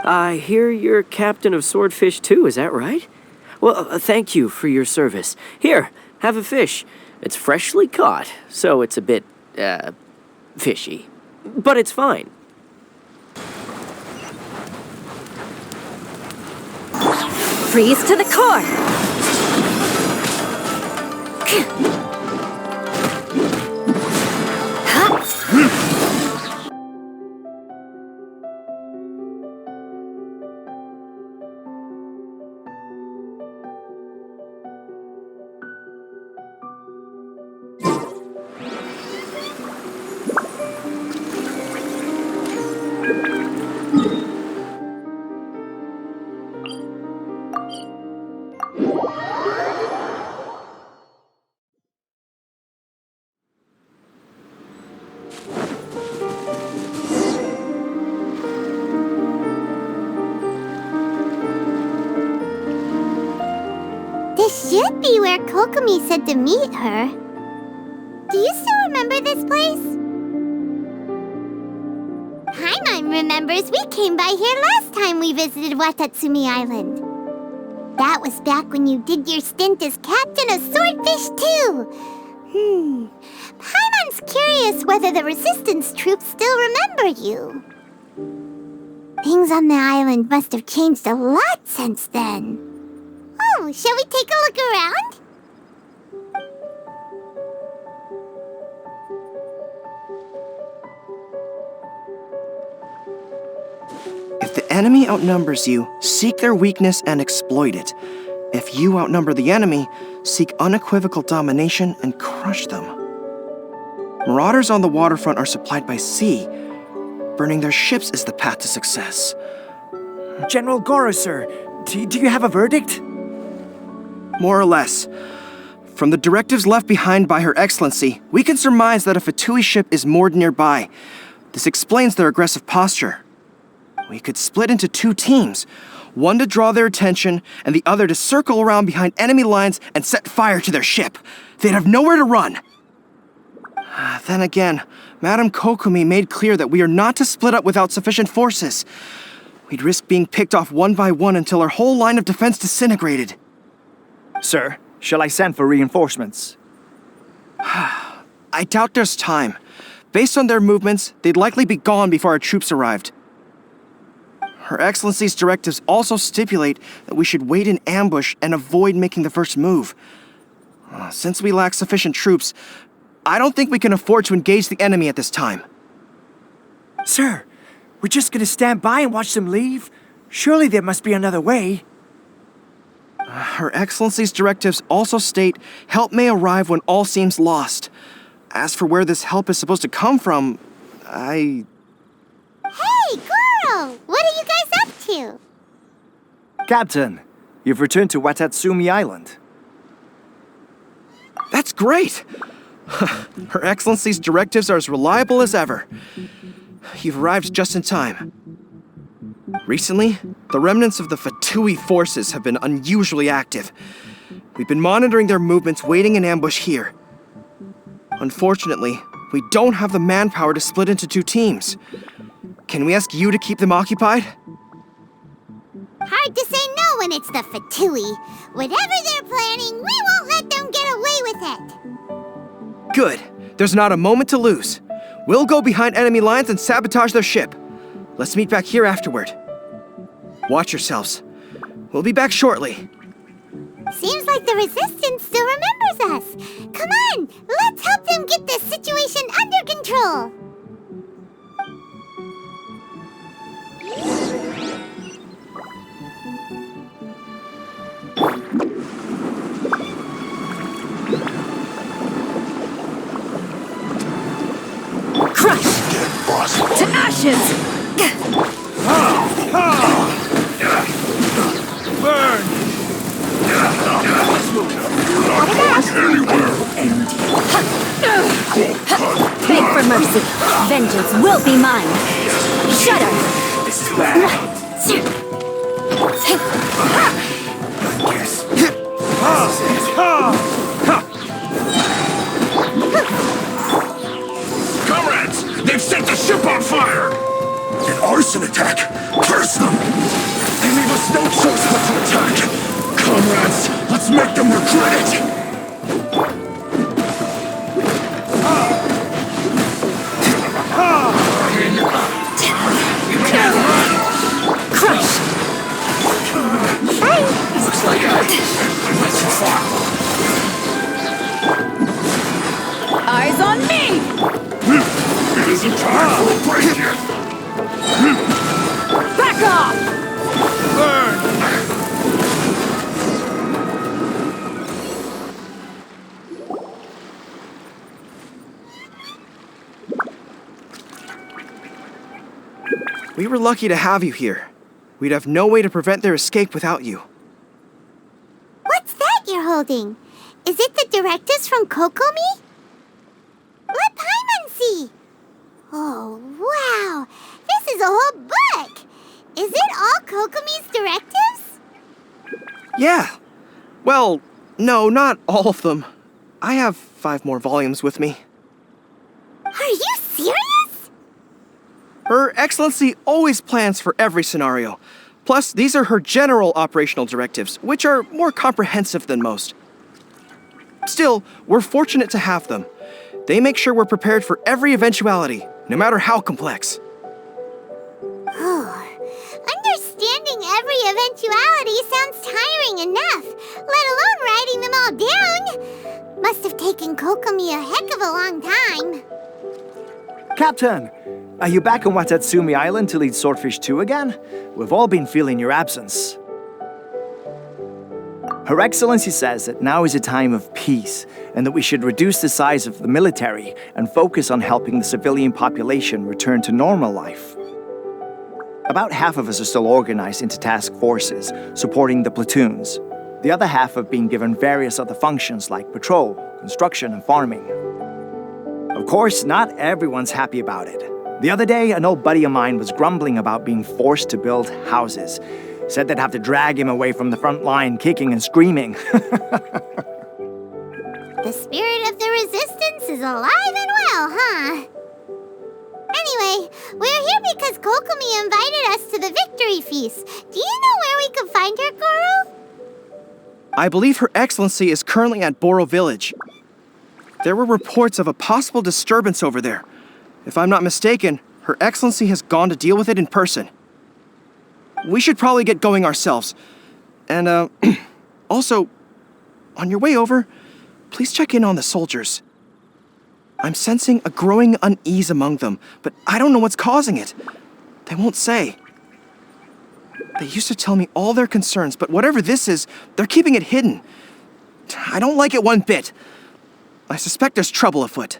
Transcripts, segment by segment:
I hear you're captain of Swordfish too, is that right? Well, thank you for your service. Here, have a fish. It's freshly caught, so it's a bit, fishy. But it's fine. Freeze to the core! This should be where Kokomi said to meet her. Do you still remember this place? Paimon remembers we came by here last time we visited Watatsumi Island. That was back when you did your stint as captain of Swordfish too. Paimon's curious whether the resistance troops still remember you. Things on the island must have changed a lot since then. Oh, shall we take a look around? If the enemy outnumbers you, seek their weakness and exploit it. If you outnumber the enemy, seek unequivocal domination and crush them. Marauders on the waterfront are supplied by sea. Burning their ships is the path to success. General Goro, sir, do you have a verdict? More or less. From the directives left behind by Her Excellency, we can surmise that a Fatui ship is moored nearby. This explains their aggressive posture. We could split into two teams, one to draw their attention, and the other to circle around behind enemy lines and set fire to their ship. They'd have nowhere to run. Then again, Madame Kokomi made clear that we are not to split up without sufficient forces. We'd risk being picked off one by one until our whole line of defense disintegrated. Sir, shall I send for reinforcements? I doubt there's time. Based on their movements, they'd likely be gone before our troops arrived. Her Excellency's directives also stipulate that we should wait in ambush and avoid making the first move. Since we lack sufficient troops, I don't think we can afford to engage the enemy at this time. Sir, we're just gonna stand by and watch them leave? Surely there must be another way. Her Excellency's directives also state help may arrive when all seems lost. As for where this help is supposed to come from, Hey, Goro! What are you guys up to? Captain, you've returned to Watatsumi Island. That's great! Her Excellency's directives are as reliable as ever. You've arrived just in time. Recently, the remnants of the Fatui forces have been unusually active. We've been monitoring their movements, waiting in ambush here. Unfortunately, we don't have the manpower to split into two teams. Can we ask you to keep them occupied? Hard to say no when it's the Fatui. Whatever they're planning, we won't let them get away with it. Good. There's not a moment to lose. We'll go behind enemy lines and sabotage their ship. Let's meet back here afterward. Watch yourselves. We'll be back shortly. Seems like the Resistance still remembers us. Come on, let's help them get this situation under control. Crush! To ashes! Burn! Beg for mercy. Vengeance will be mine. Shudder! This is bad. Comrades! They've set the ship on fire! An arson attack! Curse them! no choice but to attack! Comrades, let's make them regret it! Crush! Looks like I went too far. Eyes on me! It isn't time for a break yet! Back off! We were lucky to have you here. We'd have no way to prevent their escape without you. What's that you're holding? Is it the directives from Kokomi? Let Paimon see! Oh, wow! This is a whole book! Is it all Kokomi's directives? Yeah. Well, no, not all of them. I have 5 more volumes with me. Are you serious? Her Excellency always plans for every scenario. Plus, these are her general operational directives, which are more comprehensive than most. Still, we're fortunate to have them. They make sure we're prepared for every eventuality, no matter how complex. Understanding every eventuality sounds tiring enough, let alone writing them all down. Must have taken Kokomi a heck of a long time. Captain, are you back on Watatsumi Island to lead Swordfish 2 again? We've all been feeling your absence. Her Excellency says that now is a time of peace, and that we should reduce the size of the military and focus on helping the civilian population return to normal life. About half of us are still organized into task forces, supporting the platoons. The other half have been given various other functions like patrol, construction, and farming. Of course, not everyone's happy about it. The other day, an old buddy of mine was grumbling about being forced to build houses. Said they'd have to drag him away from the front line, kicking and screaming. The spirit of the resistance is alive and well, huh? Anyway, we're here because Kokomi invited us to the victory feast. Do you know where we can find her, Goro? I believe Her Excellency is currently at Boro Village. There were reports of a possible disturbance over there. If I'm not mistaken, Her Excellency has gone to deal with it in person. We should probably get going ourselves. And, also, on your way over, please check in on the soldiers. I'm sensing a growing unease among them, but I don't know what's causing it. They won't say. They used to tell me all their concerns, but whatever this is, they're keeping it hidden. I don't like it one bit. I suspect there's trouble afoot.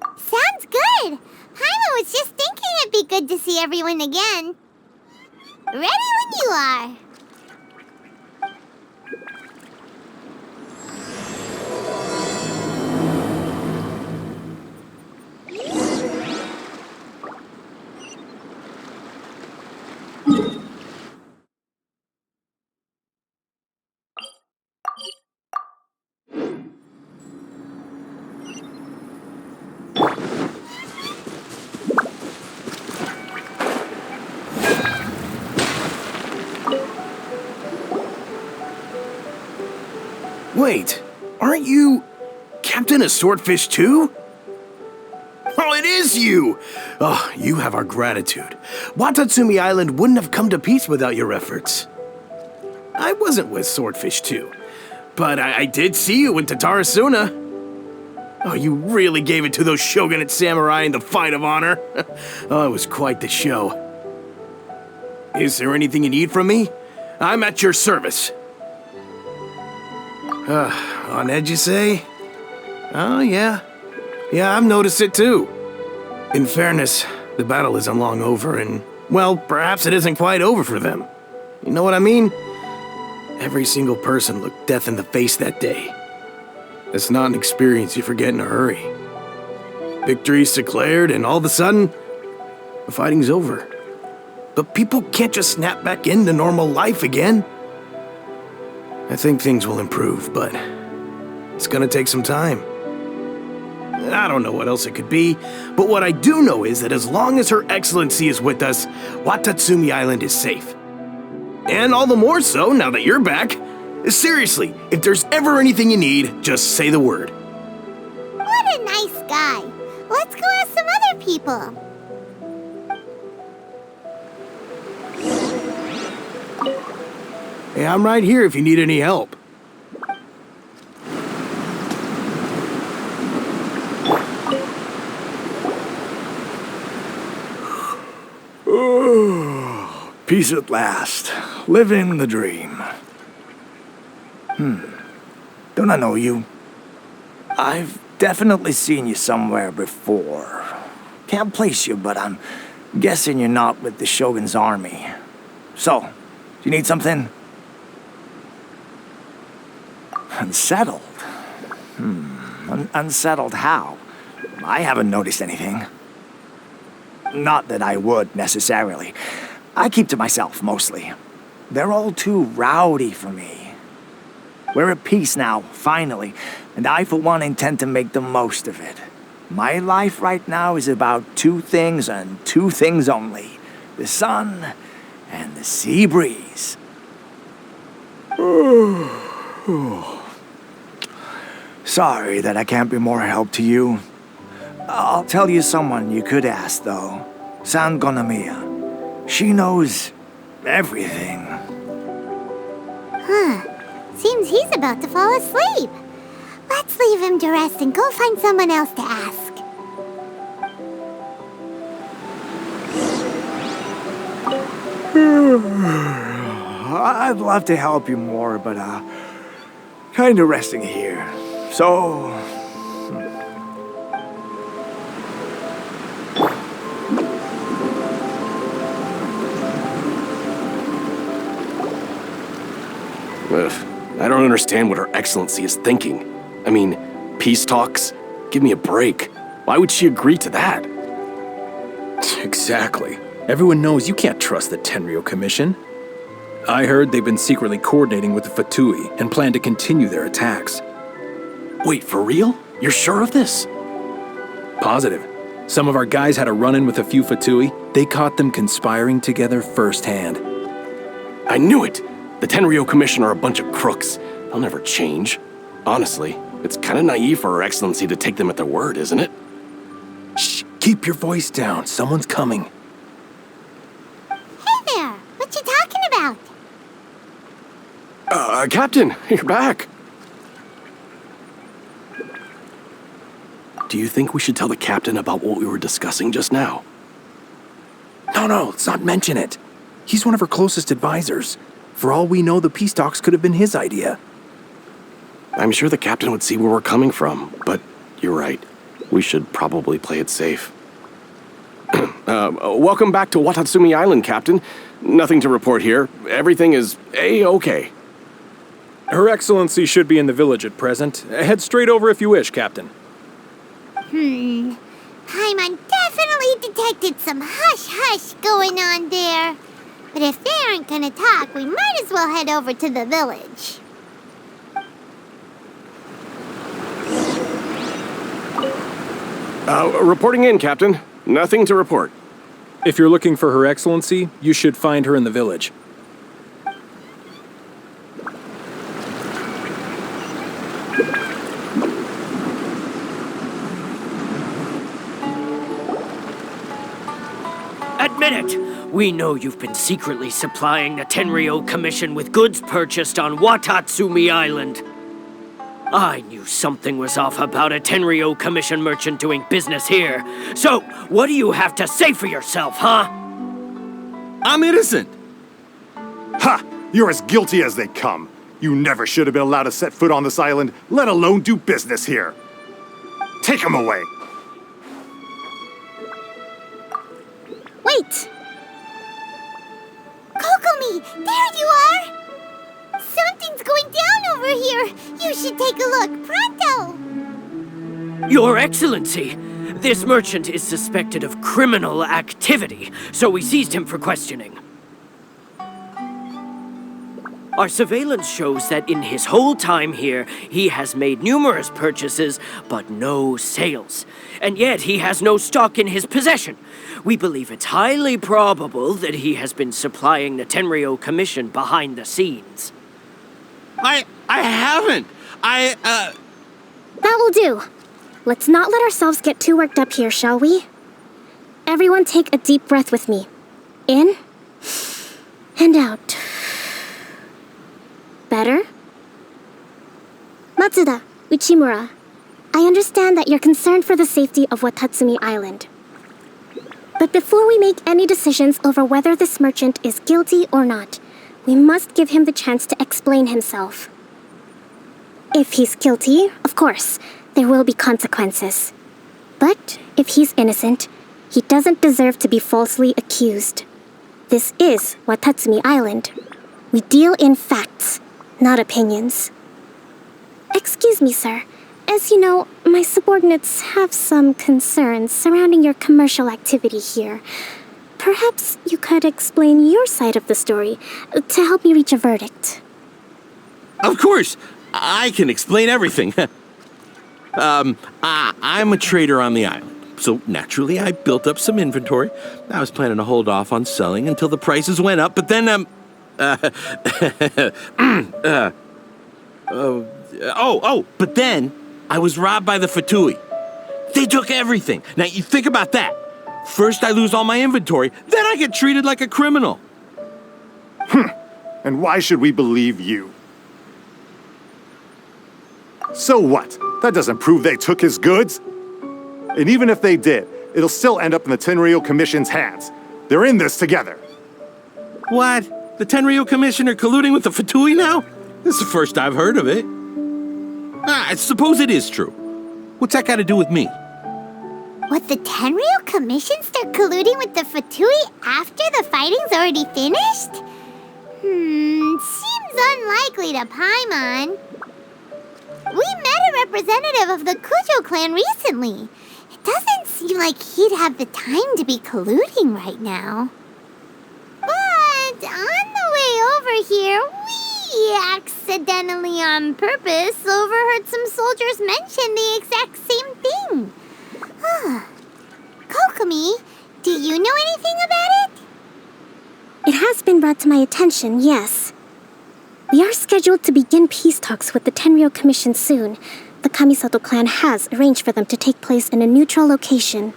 Sounds good. Paimon was just thinking it'd be good to see everyone again. Ready when you are. Wait, aren't you Captain of Swordfish 2? Oh, it is you! Oh, you have our gratitude. Watatsumi Island wouldn't have come to peace without your efforts. I wasn't with Swordfish 2, but I did see you in Tatarasuna. Oh, you really gave it to those shogunate samurai in the fight of honor. Oh, it was quite the show. Is there anything you need from me? I'm at your service. On edge, you say? Oh, yeah. Yeah, I've noticed it too. In fairness, the battle isn't long over, and, well, perhaps it isn't quite over for them. You know what I mean? Every single person looked death in the face that day. It's not an experience you forget in a hurry. Victory's declared, and all of a sudden, the fighting's over. But people can't just snap back into normal life again. I think things will improve, but it's gonna take some time. I don't know what else it could be, but what I do know is that as long as Her Excellency is with us, Watatsumi Island is safe. And all the more so now that you're back. Seriously, if there's ever anything you need, just say the word. What a nice guy. Let's go ask some other people. Hey, I'm right here if you need any help. Peace at last. Living the dream. Don't I know you? I've definitely seen you somewhere before. Can't place you, but I'm guessing you're not with the Shogun's army. So, do you need something? Unsettled? Unsettled how? I haven't noticed anything. Not that I would, necessarily. I keep to myself, mostly. They're all too rowdy for me. We're at peace now, finally, and I, for one, intend to make the most of it. My life right now is about two things and two things only. The sun and the sea breeze. Sorry that I can't be more help to you. I'll tell you someone you could ask, though. Sangonomiya. She knows everything. Seems he's about to fall asleep. Let's leave him to rest and go find someone else to ask. I'd love to help you more, but kinda resting here. So... I don't understand what Her Excellency is thinking. I mean, peace talks? Give me a break. Why would she agree to that? Exactly. Everyone knows you can't trust the Tenryou Commission. I heard they've been secretly coordinating with the Fatui and plan to continue their attacks. Wait, for real? You're sure of this? Positive. Some of our guys had a run-in with a few Fatui. They caught them conspiring together firsthand. I knew it! The Tenryou Commission are a bunch of crooks. They'll never change. Honestly, it's kind of naive for Her Excellency to take them at their word, isn't it? Shh, keep your voice down. Someone's coming. Hey there! What you talking about? Captain, you're back. Do you think we should tell the captain about what we were discussing just now? No, let's not mention it. He's one of her closest advisors. For all we know, the peace talks could have been his idea. I'm sure the captain would see where we're coming from, but you're right. We should probably play it safe. Welcome back to Watatsumi Island, Captain. Nothing to report here. Everything is A-okay. Her Excellency should be in the village at present. Head straight over if you wish, Captain. Paimon definitely detected some hush-hush going on there. But if they aren't gonna talk, we might as well head over to the village. Reporting in, Captain. Nothing to report. If you're looking for Her Excellency, you should find her in the village. Admit it! We know you've been secretly supplying the Tenryou Commission with goods purchased on Watatsumi Island. I knew something was off about a Tenryou Commission merchant doing business here. So, what do you have to say for yourself, huh? I'm innocent! Ha! You're as guilty as they come. You never should have been allowed to set foot on this island, let alone do business here. Take him away! Wait! Kokomi, there you are! Something's going down over here! You should take a look, pronto! Your Excellency, this merchant is suspected of criminal activity, so we seized him for questioning. Our surveillance shows that in his whole time here, he has made numerous purchases, but no sales. And yet he has no stock in his possession. We believe it's highly probable that he has been supplying the Tenryo Commission behind the scenes. I haven't. That will do. Let's not let ourselves get too worked up here, shall we? Everyone take a deep breath with me. In and out. Better? Matsuda, Uchimura, I understand that you're concerned for the safety of Watatsumi Island. But before we make any decisions over whether this merchant is guilty or not, we must give him the chance to explain himself. If he's guilty, of course, there will be consequences. But if he's innocent, he doesn't deserve to be falsely accused. This is Watatsumi Island. We deal in facts, not opinions. Excuse me, sir. As you know, my subordinates have some concerns surrounding your commercial activity here. Perhaps you could explain your side of the story to help me reach a verdict. Of course, I can explain everything. I'm a trader on the island, so naturally I built up some inventory. I was planning to hold off on selling until the prices went up, but then, but then I was robbed by the Fatui. They took everything. Now, you think about that. First I lose all my inventory, then I get treated like a criminal. And why should we believe you? So what? That doesn't prove they took his goods. And even if they did, it'll still end up in the Tenryo Commission's hands. They're in this together. What? The Tenryo Commission are colluding with the Fatui now? This is the first I've heard of it. I suppose it is true. What's that got to do with me? Would the Tenryo Commission start colluding with the Fatui after the fighting's already finished? Seems unlikely to Paimon. We met a representative of the Kujo clan recently. It doesn't seem like he'd have the time to be colluding right now. But on the way over here, we accidentally on purpose overheard some soldiers mention the exact same thing. Kokomi, do you know anything about it? It has been brought to my attention, yes. We are scheduled to begin peace talks with the Tenryo Commission soon. The Kamisato clan has arranged for them to take place in a neutral location.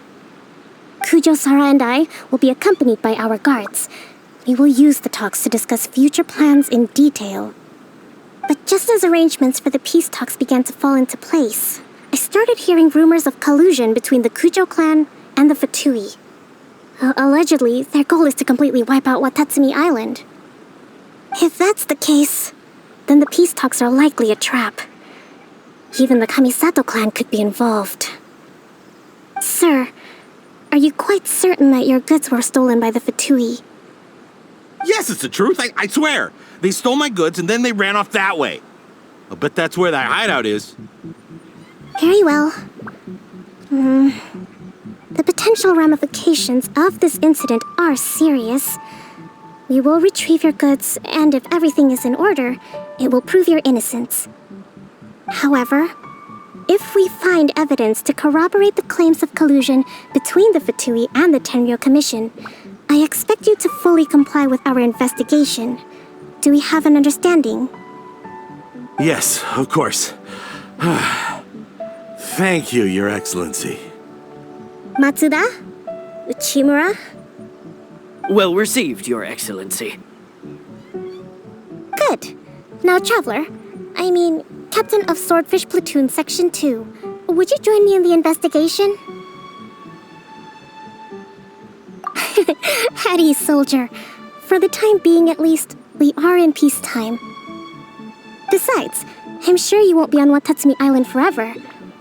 Kujo-Sara and I will be accompanied by our guards. We will use the talks to discuss future plans in detail. But just as arrangements for the peace talks began to fall into place, I started hearing rumors of collusion between the Kujo clan and the Fatui. Allegedly, their goal is to completely wipe out Watatsumi Island. If that's the case, then the peace talks are likely a trap. Even the Kamisato clan could be involved. Sir, are you quite certain that your goods were stolen by the Fatui? Yes, it's the truth. I swear. They stole my goods and then they ran off that way. I'll bet that's where that hideout is. Very well. The potential ramifications of this incident are serious. We will retrieve your goods, and if everything is in order, it will prove your innocence. However, if we find evidence to corroborate the claims of collusion between the Fatui and the Tenryo Commission, I expect you to fully comply with our investigation. Do we have an understanding? Yes, of course. Thank you, Your Excellency. Matsuda? Uchimura? Well received, Your Excellency. Good. Now, Traveler, Captain of Swordfish Platoon Section 2, would you join me in the investigation? At ease, soldier. For the time being, at least, we are in peacetime. Besides, I'm sure you won't be on Watatsumi Island forever.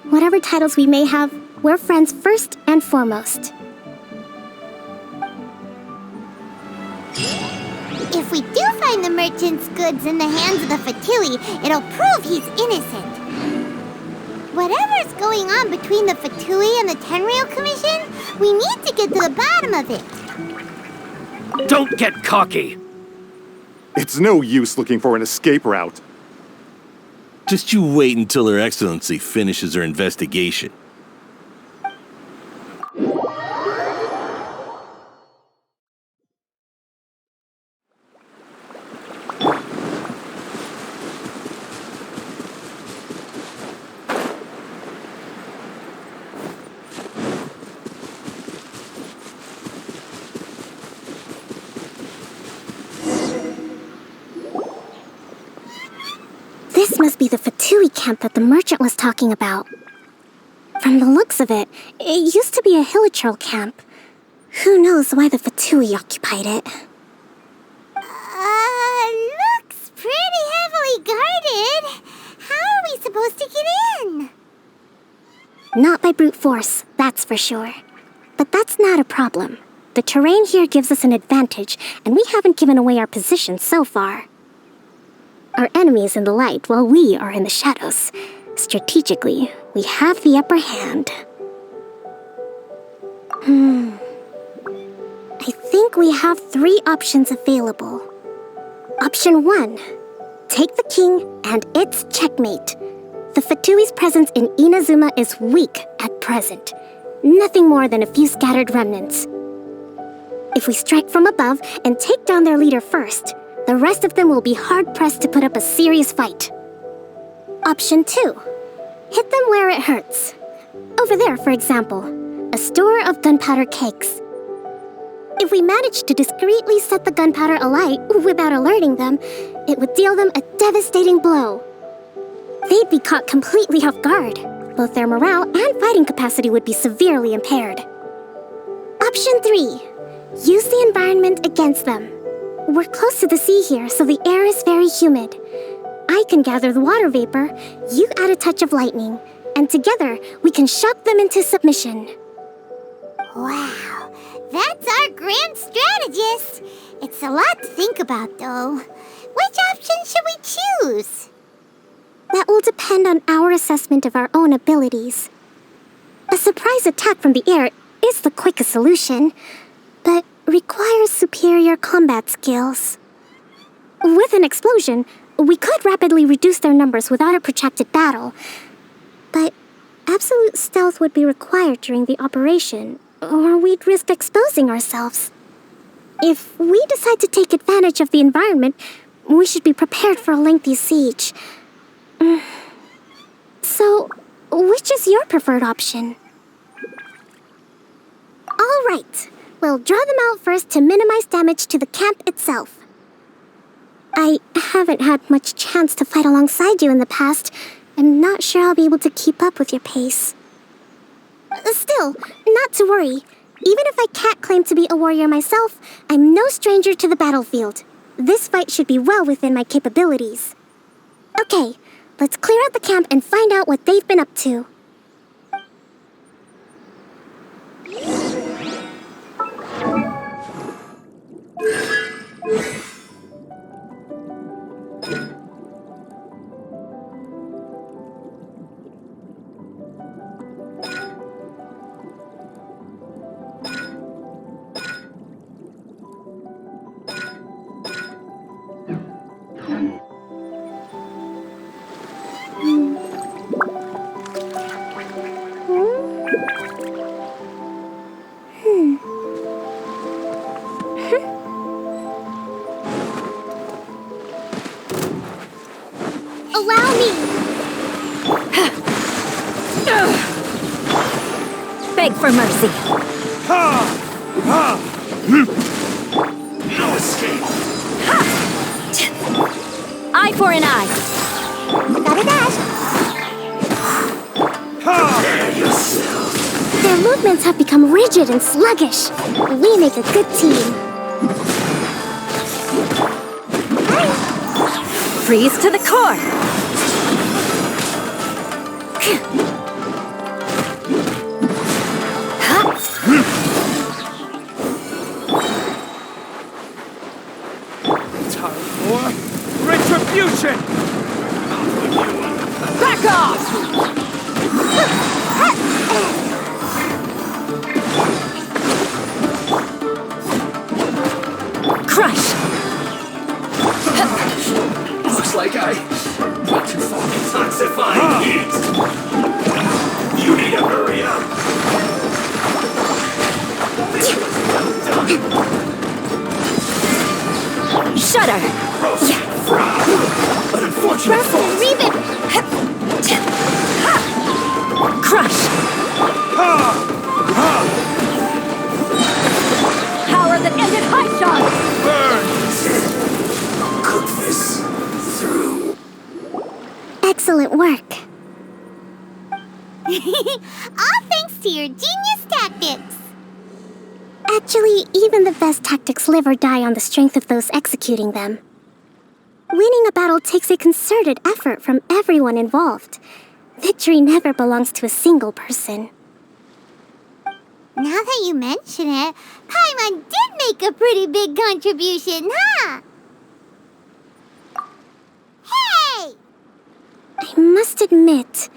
Whatever titles we may have, we're friends first and foremost. If we do find the merchant's goods in the hands of the Fatui, it'll prove he's innocent. Whatever's going on between the Fatui and the Tenryo Commission, we need to get to the bottom of it. Don't get cocky. It's no use looking for an escape route. Just you wait until Her Excellency finishes her investigation. This must be the Fatui camp that the merchant was talking about. From the looks of it, it used to be a Hilichurl camp. Who knows why the Fatui occupied it? Looks pretty heavily guarded. How are we supposed to get in? Not by brute force, that's for sure. But that's not a problem. The terrain here gives us an advantage, and we haven't given away our position so far. Our enemy is in the light, while we are in the shadows. Strategically, we have the upper hand. I think we have 3 options available. Option 1. Take the king, and it's checkmate. The Fatui's presence in Inazuma is weak at present. Nothing more than a few scattered remnants. If we strike from above and take down their leader first, the rest of them will be hard-pressed to put up a serious fight. Option 2. Hit them where it hurts. Over there, for example, a store of gunpowder cakes. If we manage to discreetly set the gunpowder alight without alerting them, it would deal them a devastating blow. They'd be caught completely off guard. Both their morale and fighting capacity would be severely impaired. Option 3. Use the environment against them. We're close to the sea here, so the air is very humid. I can gather the water vapor, you add a touch of lightning, and together we can shock them into submission. Wow, that's our grand strategist. It's a lot to think about, though. Which option should we choose? That will depend on our assessment of our own abilities. A surprise attack from the air is the quickest solution, but requires superior combat skills. With an explosion, we could rapidly reduce their numbers without a protracted battle, but absolute stealth would be required during the operation, or we'd risk exposing ourselves. If we decide to take advantage of the environment, we should be prepared for a lengthy siege. So, which is your preferred option? All right. We'll draw them out first to minimize damage to the camp itself. I haven't had much chance to fight alongside you in the past. I'm not sure I'll be able to keep up with your pace. Still, not to worry. Even if I can't claim to be a warrior myself, I'm no stranger to the battlefield. This fight should be well within my capabilities. Okay, let's clear out the camp and find out what they've been up to. Allow me! Beg for mercy. No escape! Eye for an eye. Gotta dash. Prepare yourself. Their movements have become rigid and sluggish. We make a good team. Freeze to the core. Time for retribution! Back off! Crush. Looks like I want to fall detoxifying heat. You need to hurry up. This was well done. Shudder! An unfortunate Russell, fault. read it! Crush! Power that ended high shot! Cook this through. Excellent work. All thanks to your genius tactics. Actually, even the best tactics live or die on the strength of those executing them. Winning a battle takes a concerted effort from everyone involved. Victory never belongs to a single person. Now that you mention it, Paimon did make a pretty big contribution, huh? Hey! I must admit,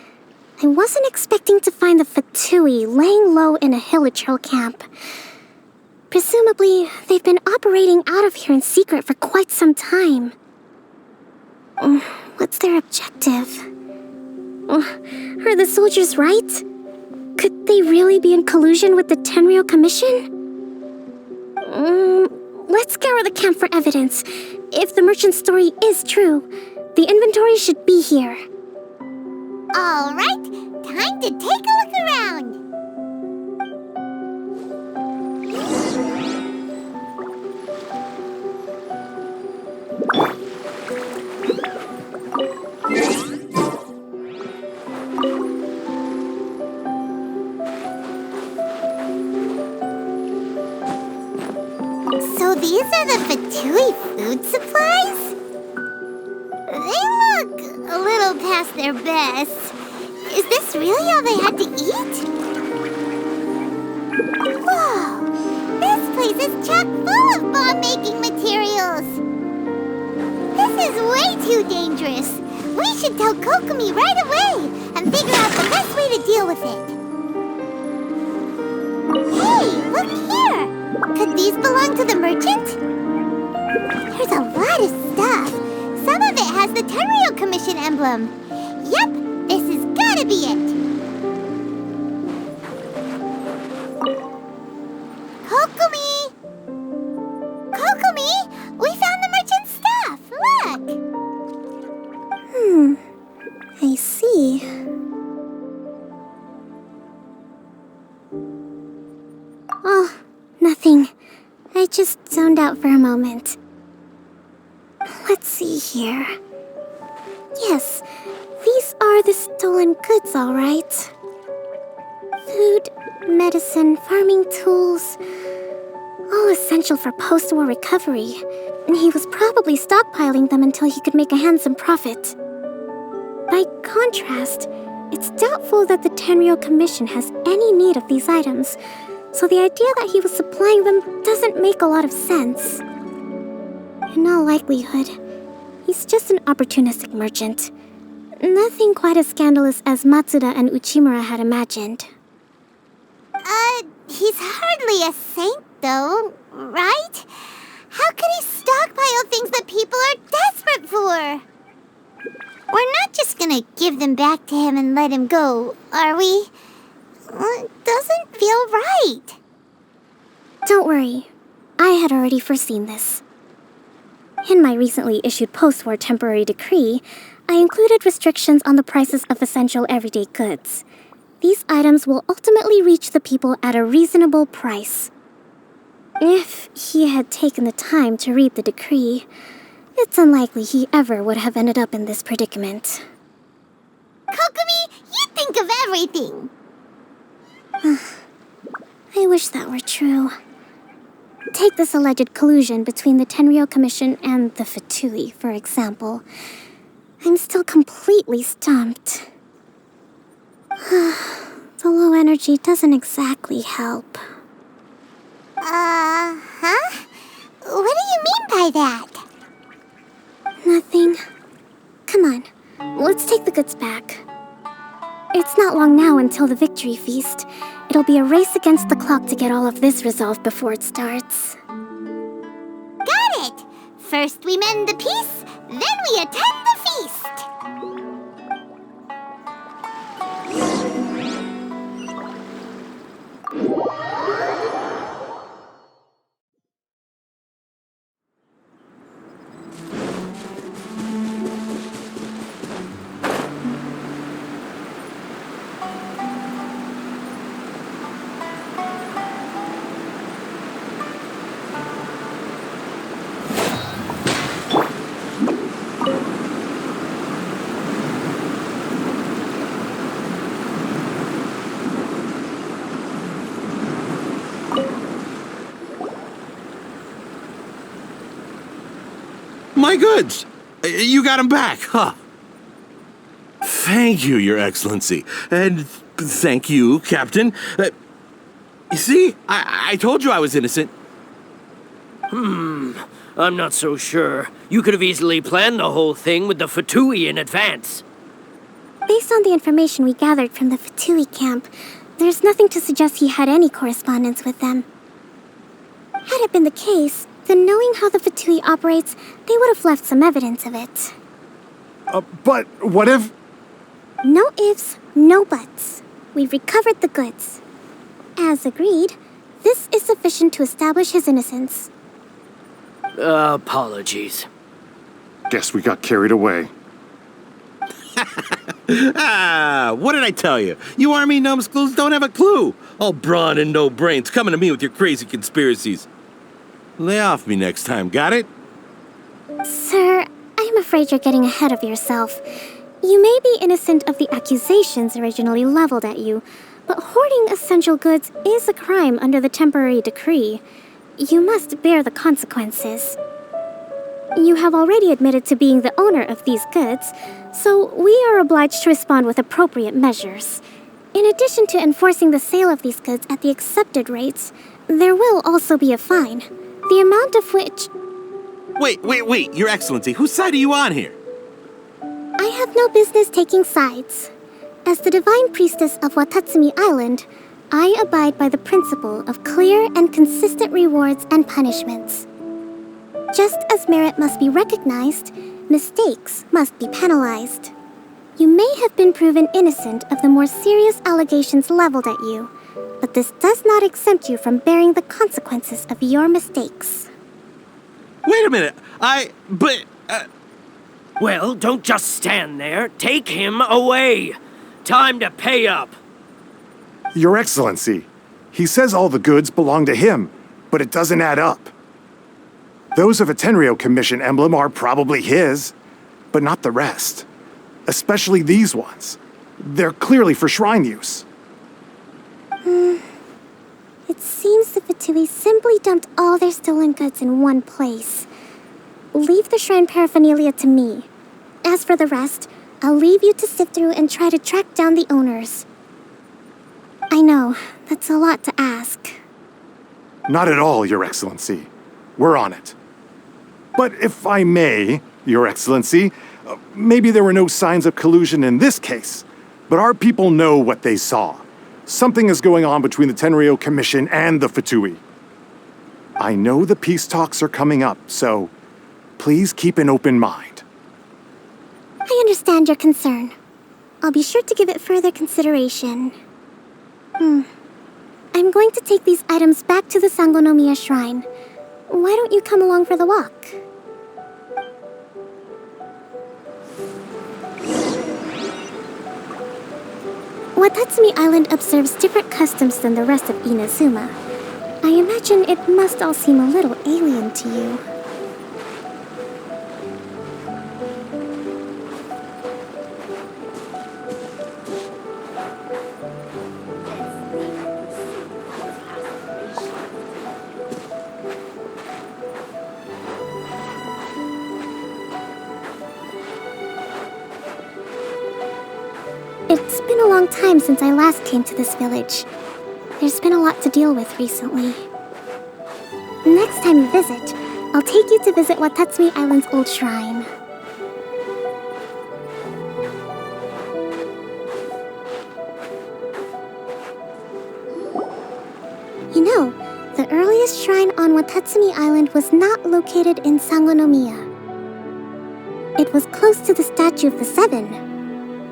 I wasn't expecting to find the Fatui laying low in a Hilichurl camp. Presumably, they've been operating out of here in secret for quite some time. What's their objective? Are the soldiers right? Could they really be in collusion with the Tenryou Commission? Let's scour the camp for evidence. If the merchant's story is true, the inventory should be here. All right, time to take a look around. So these are the Fatui food supplies? They look a little past their best. Is this really all they had to eat? Whoa! This place is chock full of bomb-making materials! This is way too dangerous! We should tell Kokomi right away and figure out the best way to deal with it. Hey, look here! Could these belong to the merchant? There's a lot of stuff. Some of it has the Tenryou Commission emblem. Yep, this has gotta be it. Kokomi! Kokomi! We found the merchant's stuff! Look! I see. Oh, nothing. I just zoned out for a moment. Let's see here. Yes, these are the stolen goods, all right. Food, medicine, farming tools, all essential for post-war recovery. And he was probably stockpiling them until he could make a handsome profit. By contrast, it's doubtful that the Tenryou Commission has any need of these items, so the idea that he was supplying them doesn't make a lot of sense. In all likelihood, he's just an opportunistic merchant. Nothing quite as scandalous as Matsuda and Uchimura had imagined. He's hardly a saint, though, right? How could he stockpile things that people are desperate for? We're not just gonna give them back to him and let him go, are we? It doesn't feel right. Don't worry, I had already foreseen this. In my recently issued post-war temporary decree, I included restrictions on the prices of essential everyday goods. These items will ultimately reach the people at a reasonable price. If he had taken the time to read the decree, it's unlikely he ever would have ended up in this predicament. Kokomi, you think of everything! I wish that were true. Take this alleged collusion between the Tenryou Commission and the Fatui, for example. I'm still completely stumped. The low energy doesn't exactly help. Huh? What do you mean by that? Nothing. Come on, let's take the goods back. It's not long now until the victory feast. It'll be a race against the clock to get all of this resolved before it starts. Got it! First we mend the peace, Then we attend the feast. My goods! You got them back, huh? Thank you, Your Excellency. And thank you, Captain. You see, I told you I was innocent. I'm not so sure. You could have easily planned the whole thing with the Fatui in advance. Based on the information we gathered from the Fatui camp, there's nothing to suggest he had any correspondence with them. Had it been the case, then knowing how the Fatui operates, they would have left some evidence of it. But what if... No ifs, no buts. We've recovered the goods. As agreed, this is sufficient to establish his innocence. Apologies. Guess we got carried away. What did I tell you? You army numbskulls don't have a clue. All brawn and no brains coming to me with your crazy conspiracies. Lay off me next time, got it? Sir, I am afraid you're getting ahead of yourself. You may be innocent of the accusations originally leveled at you, but hoarding essential goods is a crime under the temporary decree. You must bear the consequences. You have already admitted to being the owner of these goods, so we are obliged to respond with appropriate measures. In addition to enforcing the sale of these goods at the accepted rates, there will also be a fine, the amount of which... Wait, Your Excellency, whose side are you on here? I have no business taking sides. As the Divine Priestess of Watatsumi Island, I abide by the principle of clear and consistent rewards and punishments. Just as merit must be recognized, mistakes must be penalized. You may have been proven innocent of the more serious allegations leveled at you, but this does not exempt you from bearing the consequences of your mistakes. Wait a minute, Well, don't just stand there. Take him away. Time to pay up. Your Excellency, he says all the goods belong to him, but it doesn't add up. Those of a Tenryou Commission emblem are probably his, but not the rest. Especially these ones. They're clearly for shrine use. It seems the Fatui simply dumped all their stolen goods in one place. Leave the shrine paraphernalia to me. As for the rest, I'll leave you to sift through and try to track down the owners. I know, that's a lot to ask. Not at all, Your Excellency. We're on it. But if I may, Your Excellency, maybe there were no signs of collusion in this case, but our people know what they saw. Something is going on between the Tenryou Commission and the Fatui. I know the peace talks are coming up, so please keep an open mind. I understand your concern. I'll be sure to give it further consideration. I'm going to take these items back to the Sangonomiya Shrine. Why don't you come along for the walk? Watatsumi Island observes different customs than the rest of Inazuma. I imagine it must all seem a little alien to you. It's been a long time since I last came to this village. There's been a lot to deal with recently. Next time you visit, I'll take you to visit Watatsumi Island's old shrine. You know, the earliest shrine on Watatsumi Island was not located in Sangonomiya. It was close to the statue of the Seven.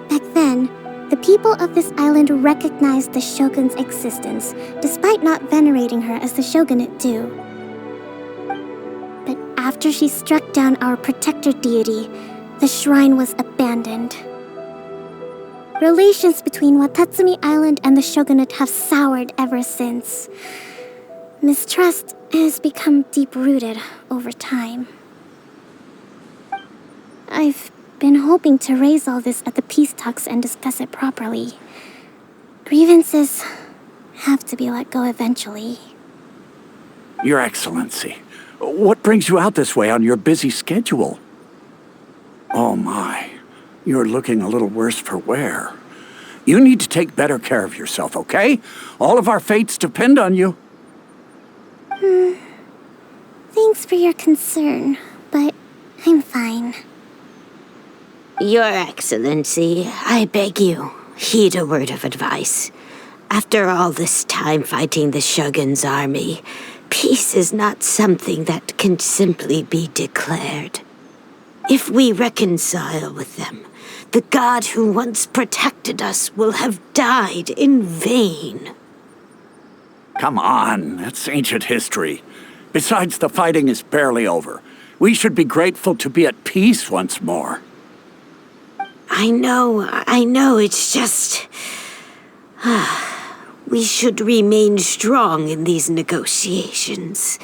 Back then, the people of this island recognized the shogun's existence, despite not venerating her as the shogunate do. But after she struck down our protector deity, the shrine was abandoned. Relations between Watatsumi Island and the shogunate have soured ever since. Mistrust has become deep-rooted over time. I've been hoping to raise all this at the peace talks and discuss it properly. Grievances have to be let go eventually. Your Excellency, what brings you out this way on your busy schedule? Oh my, you're looking a little worse for wear. You need to take better care of yourself, okay? All of our fates depend on you. Thanks for your concern, but I'm fine. Your Excellency, I beg you, heed a word of advice. After all this time fighting the Shogun's army, peace is not something that can simply be declared. If we reconcile with them, the god who once protected us will have died in vain. Come on, that's ancient history. Besides, the fighting is barely over. We should be grateful to be at peace once more. I know, it's just... we should remain strong in these negotiations.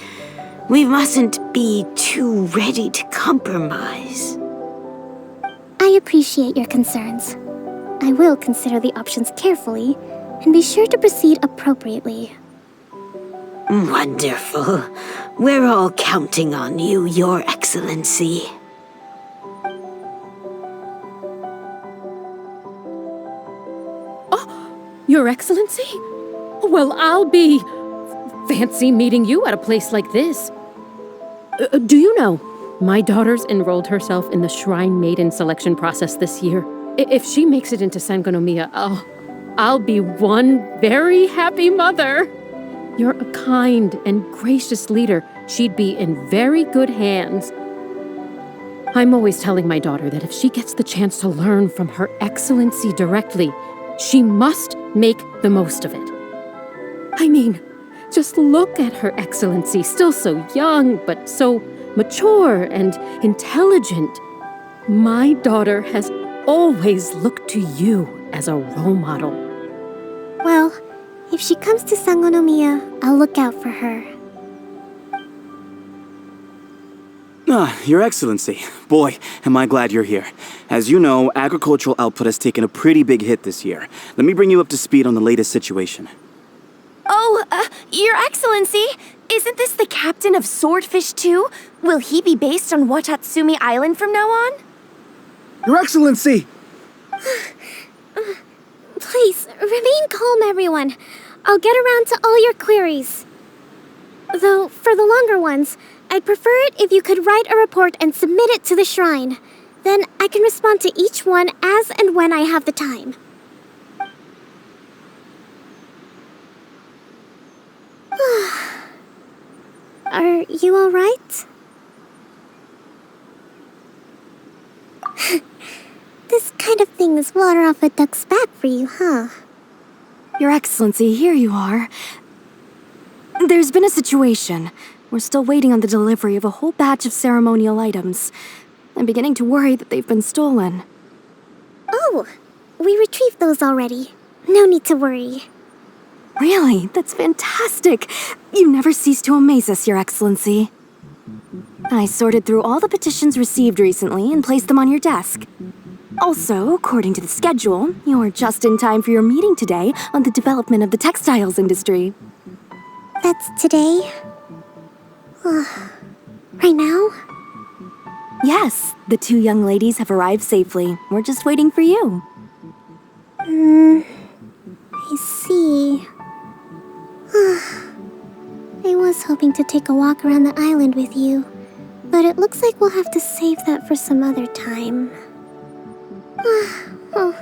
We mustn't be too ready to compromise. I appreciate your concerns. I will consider the options carefully and be sure to proceed appropriately. Wonderful. We're all counting on you, Your Excellency. Your Excellency? Well, I'll be... fancy meeting you at a place like this. Do you know, my daughter's enrolled herself in the Shrine Maiden selection process this year. If she makes it into Sangonomiya, I'll be one very happy mother. You're a kind and gracious leader. She'd be in very good hands. I'm always telling my daughter that if she gets the chance to learn from Her Excellency directly, she must make the most of it. I mean, just look at Her Excellency, still so young, but so mature and intelligent. My daughter has always looked to you as a role model. Well, if she comes to Sangonomiya, I'll look out for her. Your Excellency. Boy, am I glad you're here. As you know, agricultural output has taken a pretty big hit this year. Let me bring you up to speed on the latest situation. Oh, Your Excellency, isn't this the captain of Swordfish 2? Will he be based on Watatsumi Island from now on? Your Excellency! Please, remain calm, everyone. I'll get around to all your queries. Though, for the longer ones, I'd prefer it if you could write a report and submit it to the shrine. Then I can respond to each one as and when I have the time. Are you all right? This kind of thing is water off a duck's back for you, huh? Your Excellency, here you are. There's been a situation. We're still waiting on the delivery of a whole batch of ceremonial items. I'm beginning to worry that they've been stolen. Oh, we retrieved those already. No need to worry. Really? That's fantastic. You never cease to amaze us, Your Excellency. I sorted through all the petitions received recently and placed them on your desk. Also, according to the schedule, you're just in time for your meeting today on the development of the textiles industry. That's today? Right now? Yes, the two young ladies have arrived safely. We're just waiting for you. I see. I was hoping to take a walk around the island with you, but it looks like we'll have to save that for some other time. Well,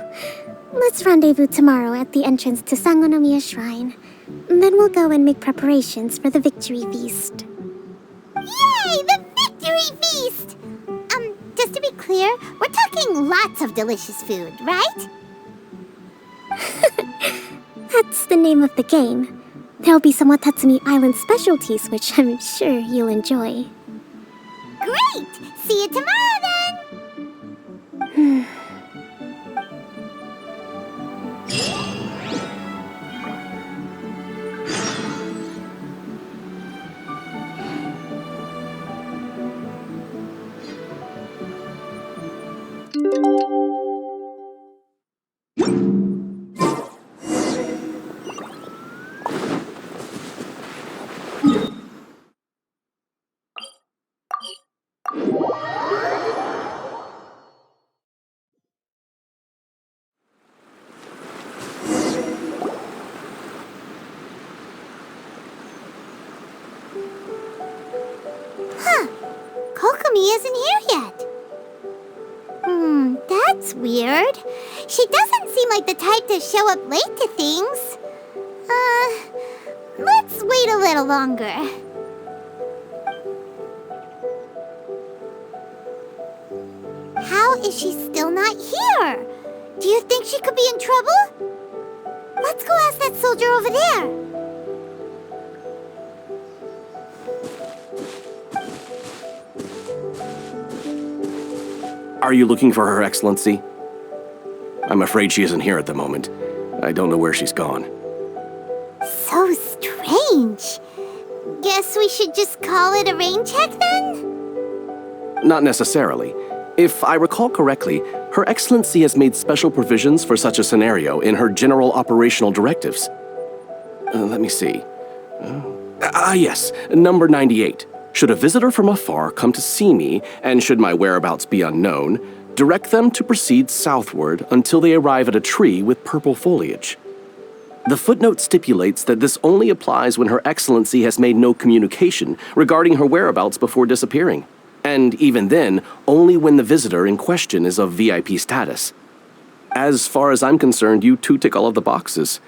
let's rendezvous tomorrow at the entrance to Sangonomiya Shrine. Then we'll go and make preparations for the victory feast. Yay! The victory feast! Just to be clear, we're talking lots of delicious food, right? That's the name of the game. There'll be some Watatsumi Island specialties, which I'm sure you'll enjoy. Great! See you tomorrow then! Kokomi isn't here yet. That's weird. She doesn't seem like the type to show up late to things. Let's wait a little longer. How is she still not here? Do you think she could be in trouble? Let's go ask that soldier over there. Are you looking for Her Excellency? I'm afraid she isn't here at the moment. I don't know where she's gone. So strange. Guess we should just call it a rain check then? Not necessarily. If I recall correctly, Her Excellency has made special provisions for such a scenario in her general operational directives. Let me see. Yes, number 98. Should a visitor from afar come to see me, and should my whereabouts be unknown, direct them to proceed southward until they arrive at a tree with purple foliage. The footnote stipulates that this only applies when Her Excellency has made no communication regarding her whereabouts before disappearing, and even then, only when the visitor in question is of VIP status. As far as I'm concerned, you two tick all of the boxes.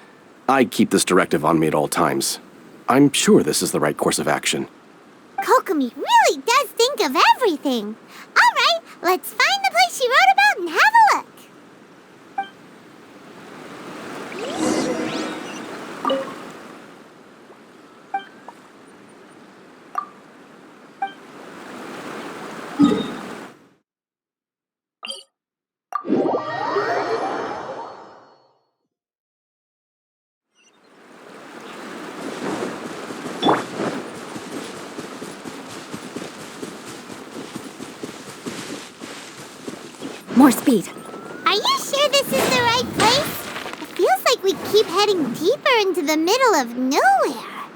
I keep this directive on me at all times. I'm sure this is the right course of action. Kokomi really does think of everything. All right, let's find the place she wrote about and have a look. More speed. Are you sure this is the right place? It feels like we keep heading deeper into the middle of nowhere.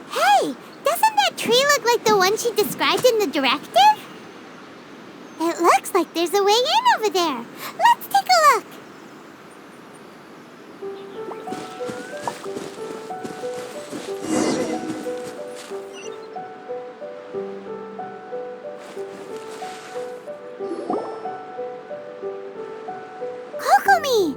Hey, doesn't that tree look like the one she described in the directive? It looks like there's a way in over there. Let's take a look. Kokomi!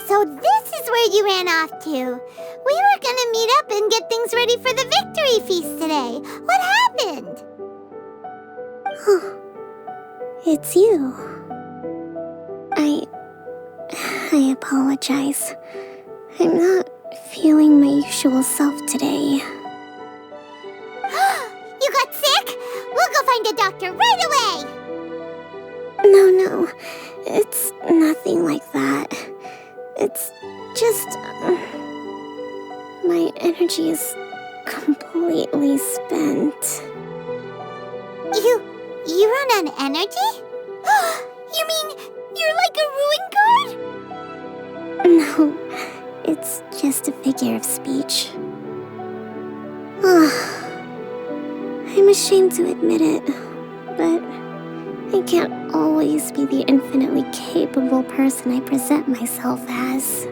So this is where you ran off to. We were gonna meet up and get things ready for the victory feast today. What happened? It's you. I apologize. I'm not feeling my usual self today. You got sick? We'll go find a doctor right away! No. It's nothing like that. It's just... my energy is completely spent. You run on energy? You mean you're like a ruin guard? No, it's just a figure of speech. I'm ashamed to admit it, but I can't always be the infinitely capable person I present myself as.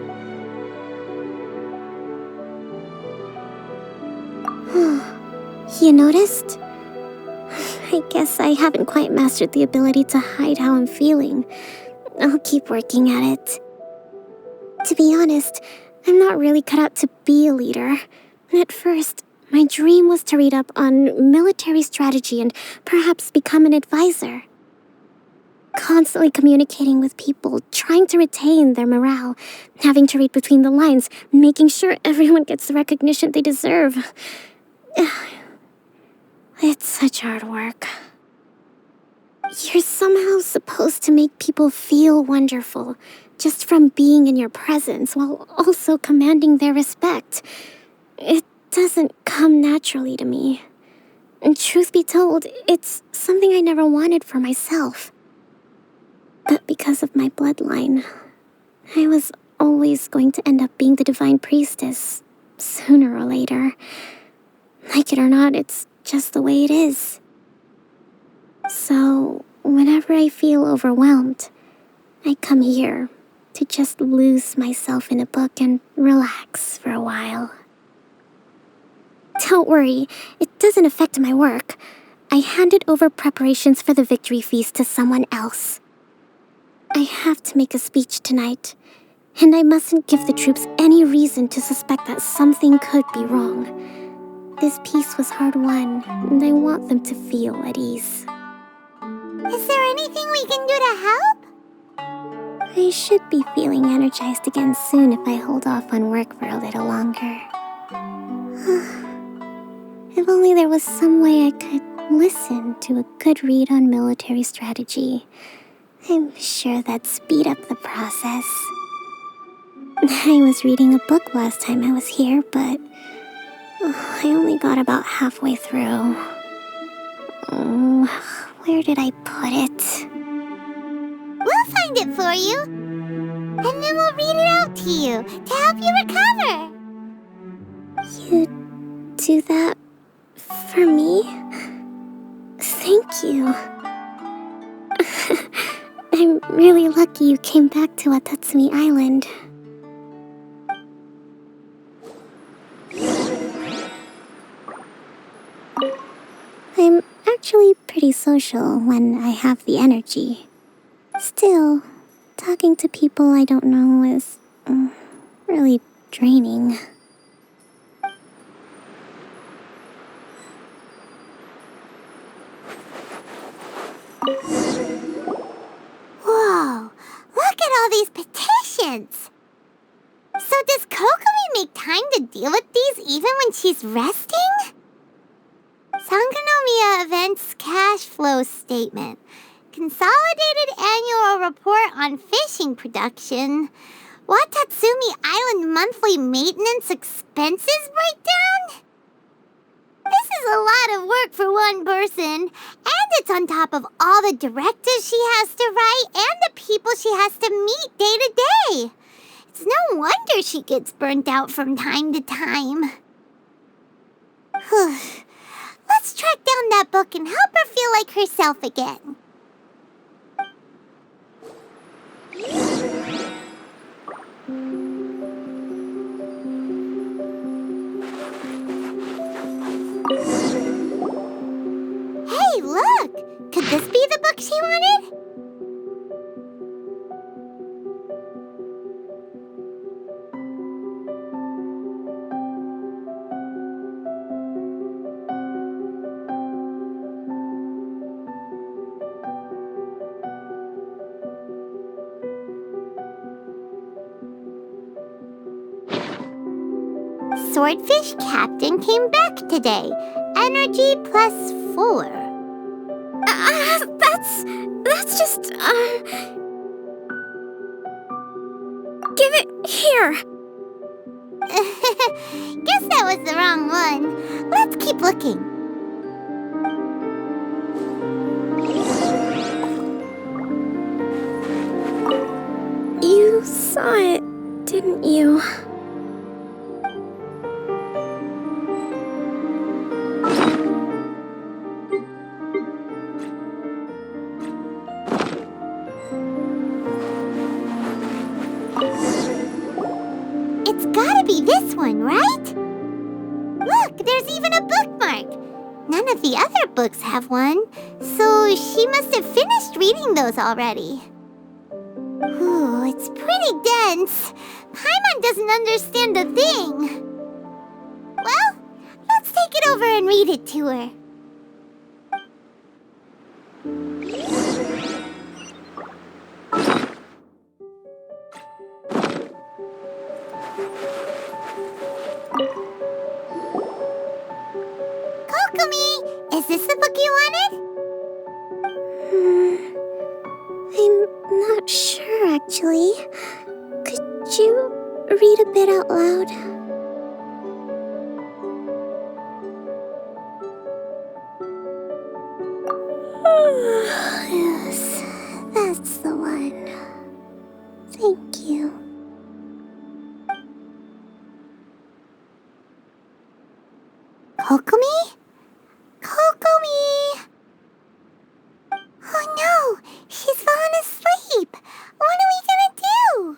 You noticed? I guess I haven't quite mastered the ability to hide how I'm feeling. I'll keep working at it. To be honest, I'm not really cut out to be a leader. At first, My dream was to read up on military strategy and perhaps become an advisor. Constantly communicating with people, trying to retain their morale, having to read between the lines, making sure everyone gets the recognition they deserve. It's such hard work. You're somehow supposed to make people feel wonderful, just from being in your presence, while also commanding their respect. It doesn't come naturally to me. And truth be told, it's something I never wanted for myself. But because of my bloodline, I was always going to end up being the divine priestess, sooner or later. Like it or not, it's just the way it is. So, whenever I feel overwhelmed, I come here to just lose myself in a book and relax for a while. Don't worry, it doesn't affect my work. I handed over preparations for the victory feast to someone else. I have to make a speech tonight, and I mustn't give the troops any reason to suspect that something could be wrong. This peace was hard-won, and I want them to feel at ease. Is there anything we can do to help? I should be feeling energized again soon if I hold off on work for a little longer. If only there was some way I could listen to a good read on military strategy. I'm sure that'd speed up the process. I was reading a book last time I was here, but I only got about halfway through. Where did I put it? We'll find it for you. And then we'll read it out to you to help you recover. You do that for me? Thank you. I'm really lucky you came back to Watatsumi Island. I'm actually pretty social when I have the energy. Still, talking to people I don't know is really draining. Whoa, look at all these petitions! So does Kokomi make time to deal with these even when she's resting? Sangonomiya Events Cash Flow Statement. Consolidated Annual Report on Fishing Production. Watatsumi Island Monthly Maintenance Expenses Breakdown? This is a lot of work for one person, and it's on top of all the directives she has to write and the people she has to meet day to day. It's no wonder she gets burnt out from time to time. Let's track down that book and help her feel like herself again. Hey, look! Could this be the book she wanted? Swordfish Captain came back today. Energy +4. That's just, Give it here! Guess that was the wrong one. Let's keep looking. You saw it, didn't you? It's gotta be this one, right? Look, there's even a bookmark. None of the other books have one, so she must have finished reading those already. Ooh, it's pretty dense. Paimon doesn't understand a thing. Well, let's take take it over and read it to her. Kokomi, is this the book you wanted? I'm not sure, actually. Could you read a bit out loud? Yes, that's the one. Thank you. Kokomi? Kokomi! Oh no, she's fallen asleep. What are we gonna do?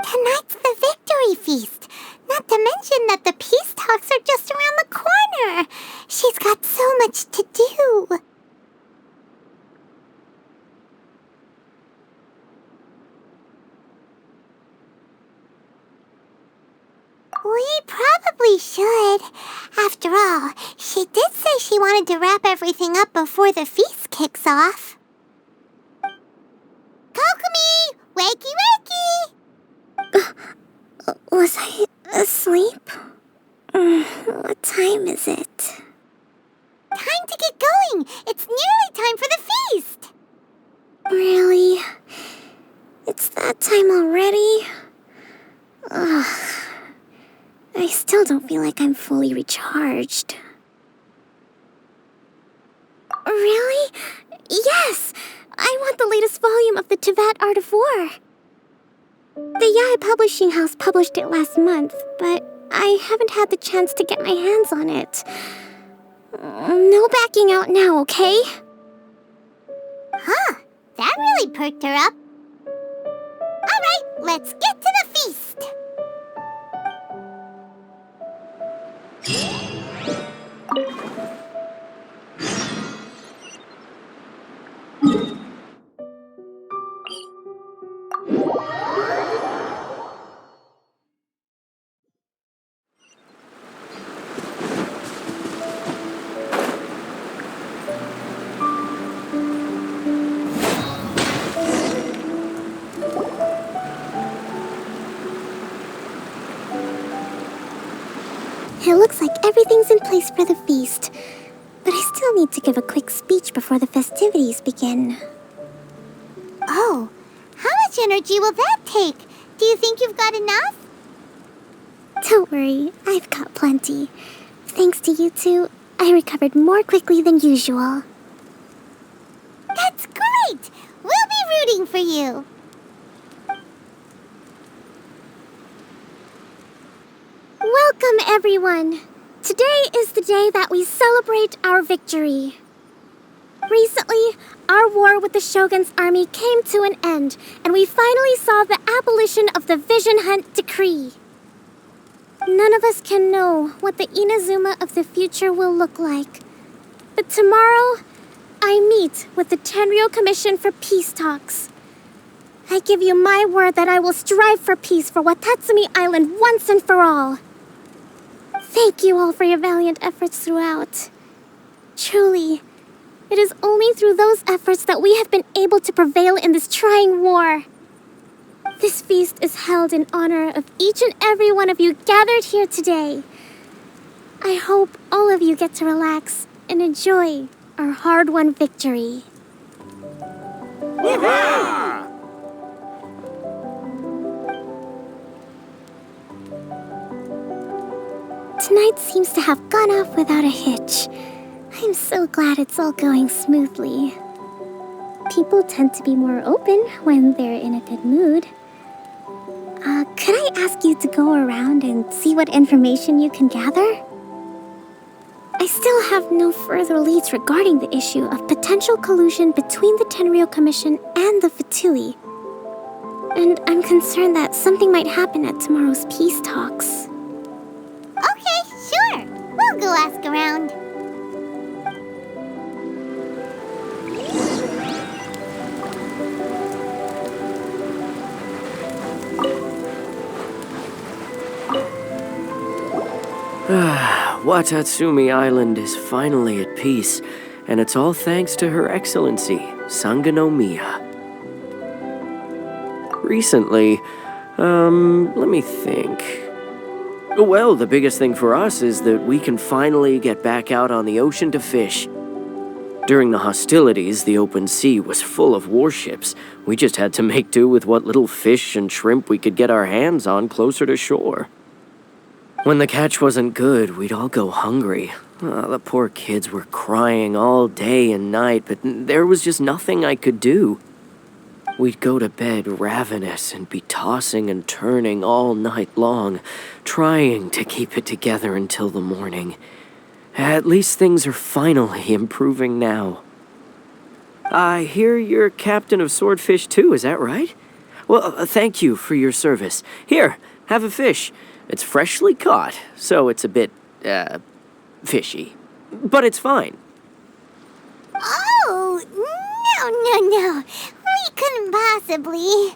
Tonight's the victory feast. Not to mention that the peace talks are just around the corner. She's got so much to do. We probably should. After all, she did say she wanted to wrap everything up before the feast kicks off. Kokomi! Wakey wakey! Was I asleep? What time is it? Time to get going! It's nearly time for the feast! Really? It's that time already? Ugh. I still don't feel like I'm fully recharged. Really? Yes! I want the latest volume of the Tevat Art of War. The Yai Publishing House published it last month, but I haven't had the chance to get my hands on it. No backing out now, okay? Huh, that really perked her up. Alright, let's get to the feast! It looks like everything's in place for the feast, but I still need to give a quick speech before the festivities begin. Oh, how much energy will that take? Do you think you've got enough? Don't worry, I've got plenty. Thanks to you two, I recovered more quickly than usual. That's great! We'll be rooting for you! Welcome, everyone! Today is the day that we celebrate our victory. Recently, our war with the Shogun's army came to an end, and we finally saw the abolition of the Vision Hunt Decree. None of us can know what the Inazuma of the future will look like. But tomorrow, I meet with the Tenryou Commission for peace talks. I give you my word that I will strive for peace for Watatsumi Island once and for all. Thank you all for your valiant efforts throughout. Truly, it is only through those efforts that we have been able to prevail in this trying war. This feast is held in honor of each and every one of you gathered here today. I hope all of you get to relax and enjoy our hard-won victory. Hurrah! Tonight seems to have gone off without a hitch. I'm so glad it's all going smoothly. People tend to be more open when they're in a good mood. Could I ask you to go around and see what information you can gather? I still have no further leads regarding the issue of potential collusion between the Tenryou Commission and the Fatui. And I'm concerned that something might happen at tomorrow's peace talks. Okay, sure. We'll go ask around. Watatsumi Island is finally at peace, and it's all thanks to Her Excellency, Sangonomiya. Recently, let me think. Well, the biggest thing for us is that we can finally get back out on the ocean to fish. During the hostilities, the open sea was full of warships. We just had to make do with what little fish and shrimp we could get our hands on closer to shore. When the catch wasn't good, we'd all go hungry. The poor kids were crying all day and night, but there was just nothing I could do. We'd go to bed ravenous and be tossing and turning all night long, trying to keep it together until the morning. At least things are finally improving now. I hear you're captain of Swordfish too, is that right? Well, thank you for your service. Here, have a fish. It's freshly caught, so it's a bit, fishy. But it's fine. Oh, no. We couldn't possibly.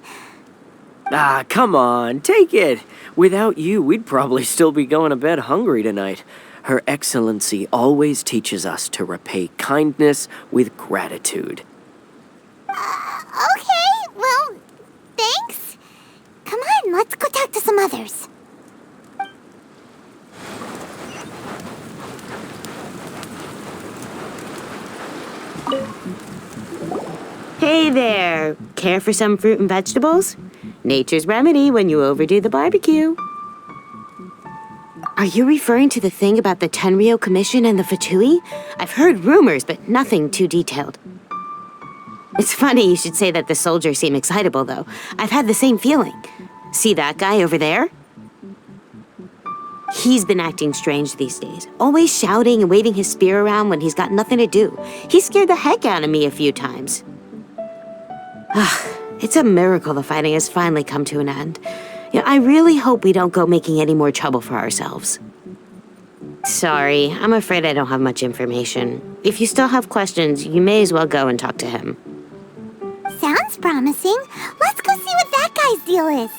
Come on, take it. Without you, we'd probably still be going to bed hungry tonight. Her Excellency always teaches us to repay kindness with gratitude. Okay, well, thanks. Come on, let's go talk to some others. Hey there! Care for some fruit and vegetables? Nature's remedy when you overdo the barbecue. Are you referring to the thing about the Tenryou Commission and the Fatui? I've heard rumors, but nothing too detailed. It's funny you should say that the soldiers seem excitable, though. I've had the same feeling. See that guy over there? He's been acting strange these days, always shouting and waving his spear around when he's got nothing to do. He scared the heck out of me a few times. It's a miracle the fighting has finally come to an end. I really hope we don't go making any more trouble for ourselves. Sorry, I'm afraid I don't have much information. If you still have questions, you may as well go and talk to him. Sounds promising. Let's go see what that guy's deal is.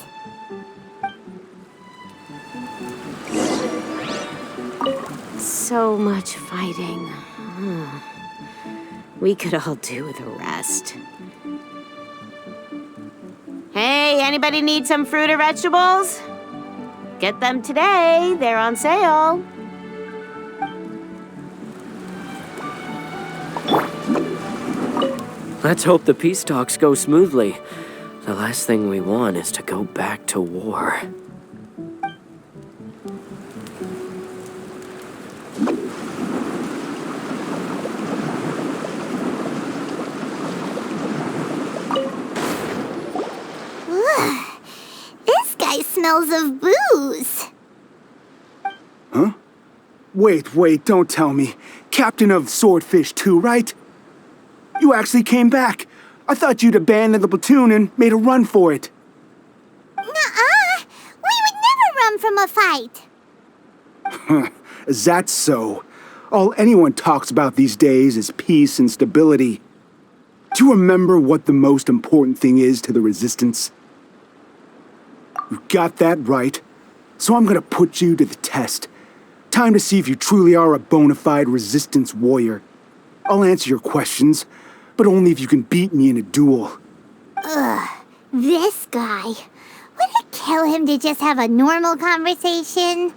So much fighting. We could all do with a rest. Hey, anybody need some fruit or vegetables? Get them today. They're on sale. Let's hope the peace talks go smoothly. The last thing we want is to go back to war. This guy smells of booze. Huh? Wait, don't tell me. Captain of Swordfish 2, right? You actually came back. I thought you'd abandoned the platoon and made a run for it. Nuh-uh. We would never run from a fight. Is that so? All anyone talks about these days is peace and stability. Do you remember what the most important thing is to the Resistance? You got that right. So I'm gonna put you to the test. Time to see if you truly are a bona fide Resistance warrior. I'll answer your questions, but only if you can beat me in a duel. Ugh, this guy. Would it kill him to just have a normal conversation?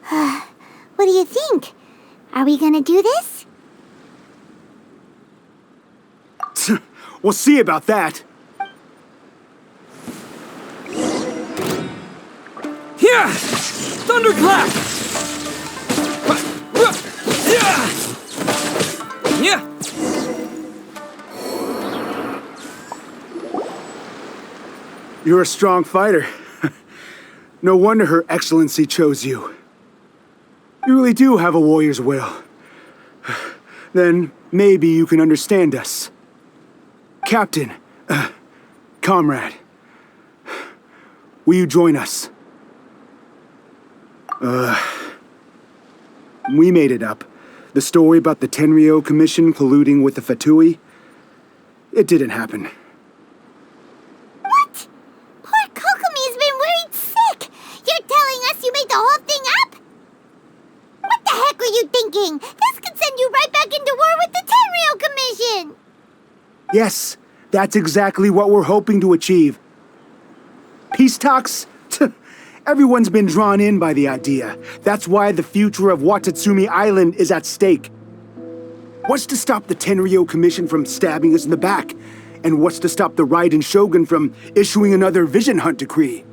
What do you think? Are we gonna do this? We'll see about that. Yeah! Thunderclap! Yeah! You're a strong fighter. No wonder Her Excellency chose you. You really do have a warrior's will. Then maybe you can understand us. Captain, comrade, will you join us? We made it up. The story about the Tenryou Commission colluding with the Fatui, it didn't happen. What? Poor Kokomi's been worried sick. You're telling us you made the whole thing up? thinking. This could send you right back into war with the Tenryou Commission. Yes, that's exactly what we're hoping to achieve. Peace talks? Everyone's been drawn in by the idea. That's why the future of Watatsumi Island is at stake. What's to stop the Tenryou Commission from stabbing us in the back? And what's to stop the Raiden Shogun from issuing another Vision Hunt decree?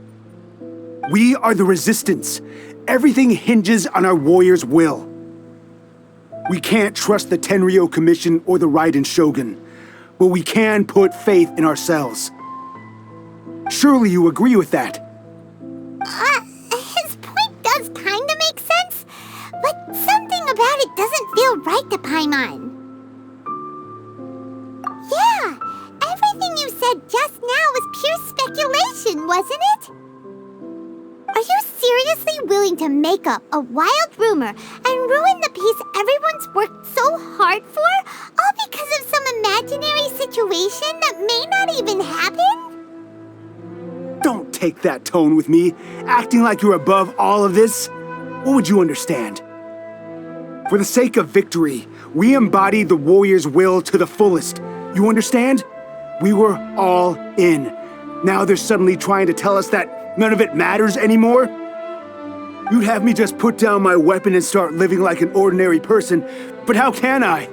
We are the Resistance. Everything hinges on our warriors' will. We can't trust the Tenryou Commission or the Raiden Shogun, but we can put faith in ourselves. Surely you agree with that? His point does kinda make sense, but something about it doesn't feel right to Paimon. Yeah, everything you said just now was pure speculation, wasn't it? Are you seriously willing to make up a wild rumor and ruin the peace everyone's worked so hard for, all because of some imaginary situation that may not even happen? Don't take that tone with me, acting like you're above all of this. What would you understand? For the sake of victory, we embody the warrior's will to the fullest. You understand? We were all in. Now they're suddenly trying to tell us that none of it matters anymore? You'd have me just put down my weapon and start living like an ordinary person, but how can I?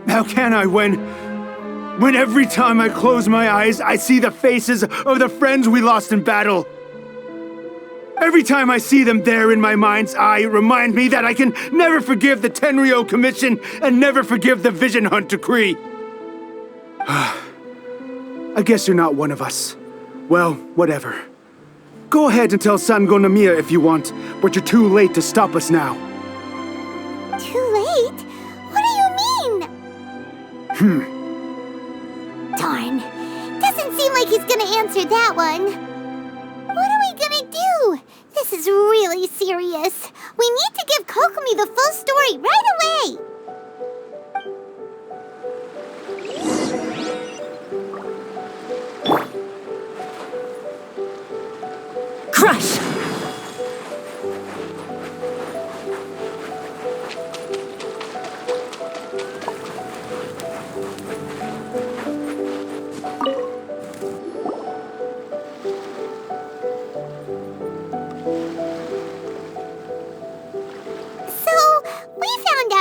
How can I when every time I close my eyes, I see the faces of the friends we lost in battle? Every time I see them there in my mind's eye, it reminds me that I can never forgive the Tenryou Commission and never forgive the Vision Hunt decree. I guess you're not one of us. Well, whatever. Go ahead and tell Sango Nomiya if you want, but you're too late to stop us now. Too late? What do you mean? Darn. Doesn't seem like he's gonna answer that one. What are we gonna do? This is really serious. We need to give Kokomi the full story right away. Crush!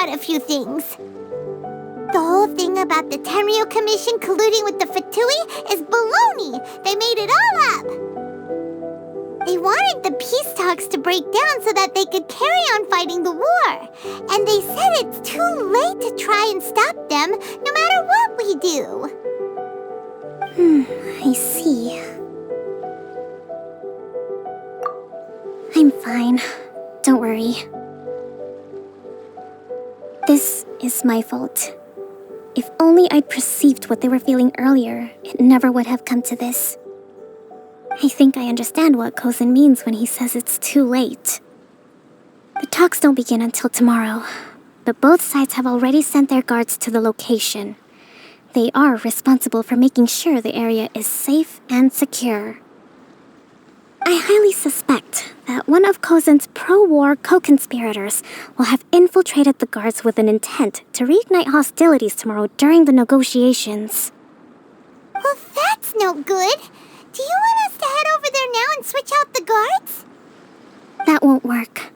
A few things. The whole thing about the Tenryou Commission colluding with the Fatui is baloney. They made it all up. They wanted the peace talks to break down so that they could carry on fighting the war. And they said it's too late to try and stop them, no matter what we do. I see. I'm fine. Don't worry. This is my fault. If only I'd perceived what they were feeling earlier, it never would have come to this. I think I understand what Kozin means when he says it's too late. The talks don't begin until tomorrow, but both sides have already sent their guards to the location. They are responsible for making sure the area is safe and secure. I highly suspect that one of Kozin's pro-war co-conspirators will have infiltrated the guards with an intent to reignite hostilities tomorrow during the negotiations. Well, that's no good. Do you want us to head over there now and switch out the guards? That won't work.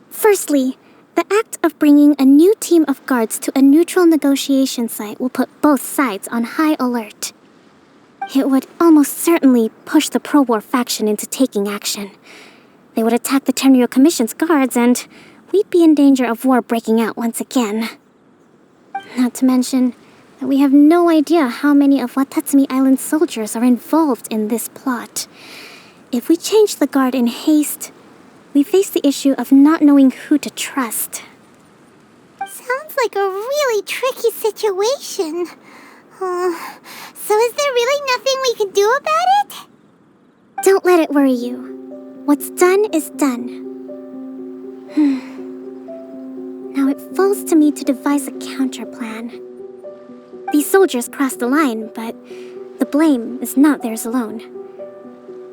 Firstly, the act of bringing a new team of guards to a neutral negotiation site will put both sides on high alert. It would almost certainly push the pro-war faction into taking action. They would attack the Tenryou Commission's guards, and we'd be in danger of war breaking out once again. Not to mention that we have no idea how many of Watatsumi Island's soldiers are involved in this plot. If we change the guard in haste, we face the issue of not knowing who to trust. Sounds like a really tricky situation. So is there really nothing we can do about it? Don't let it worry you. What's done is done. Now it falls to me to devise a counterplan. These soldiers crossed the line, but the blame is not theirs alone.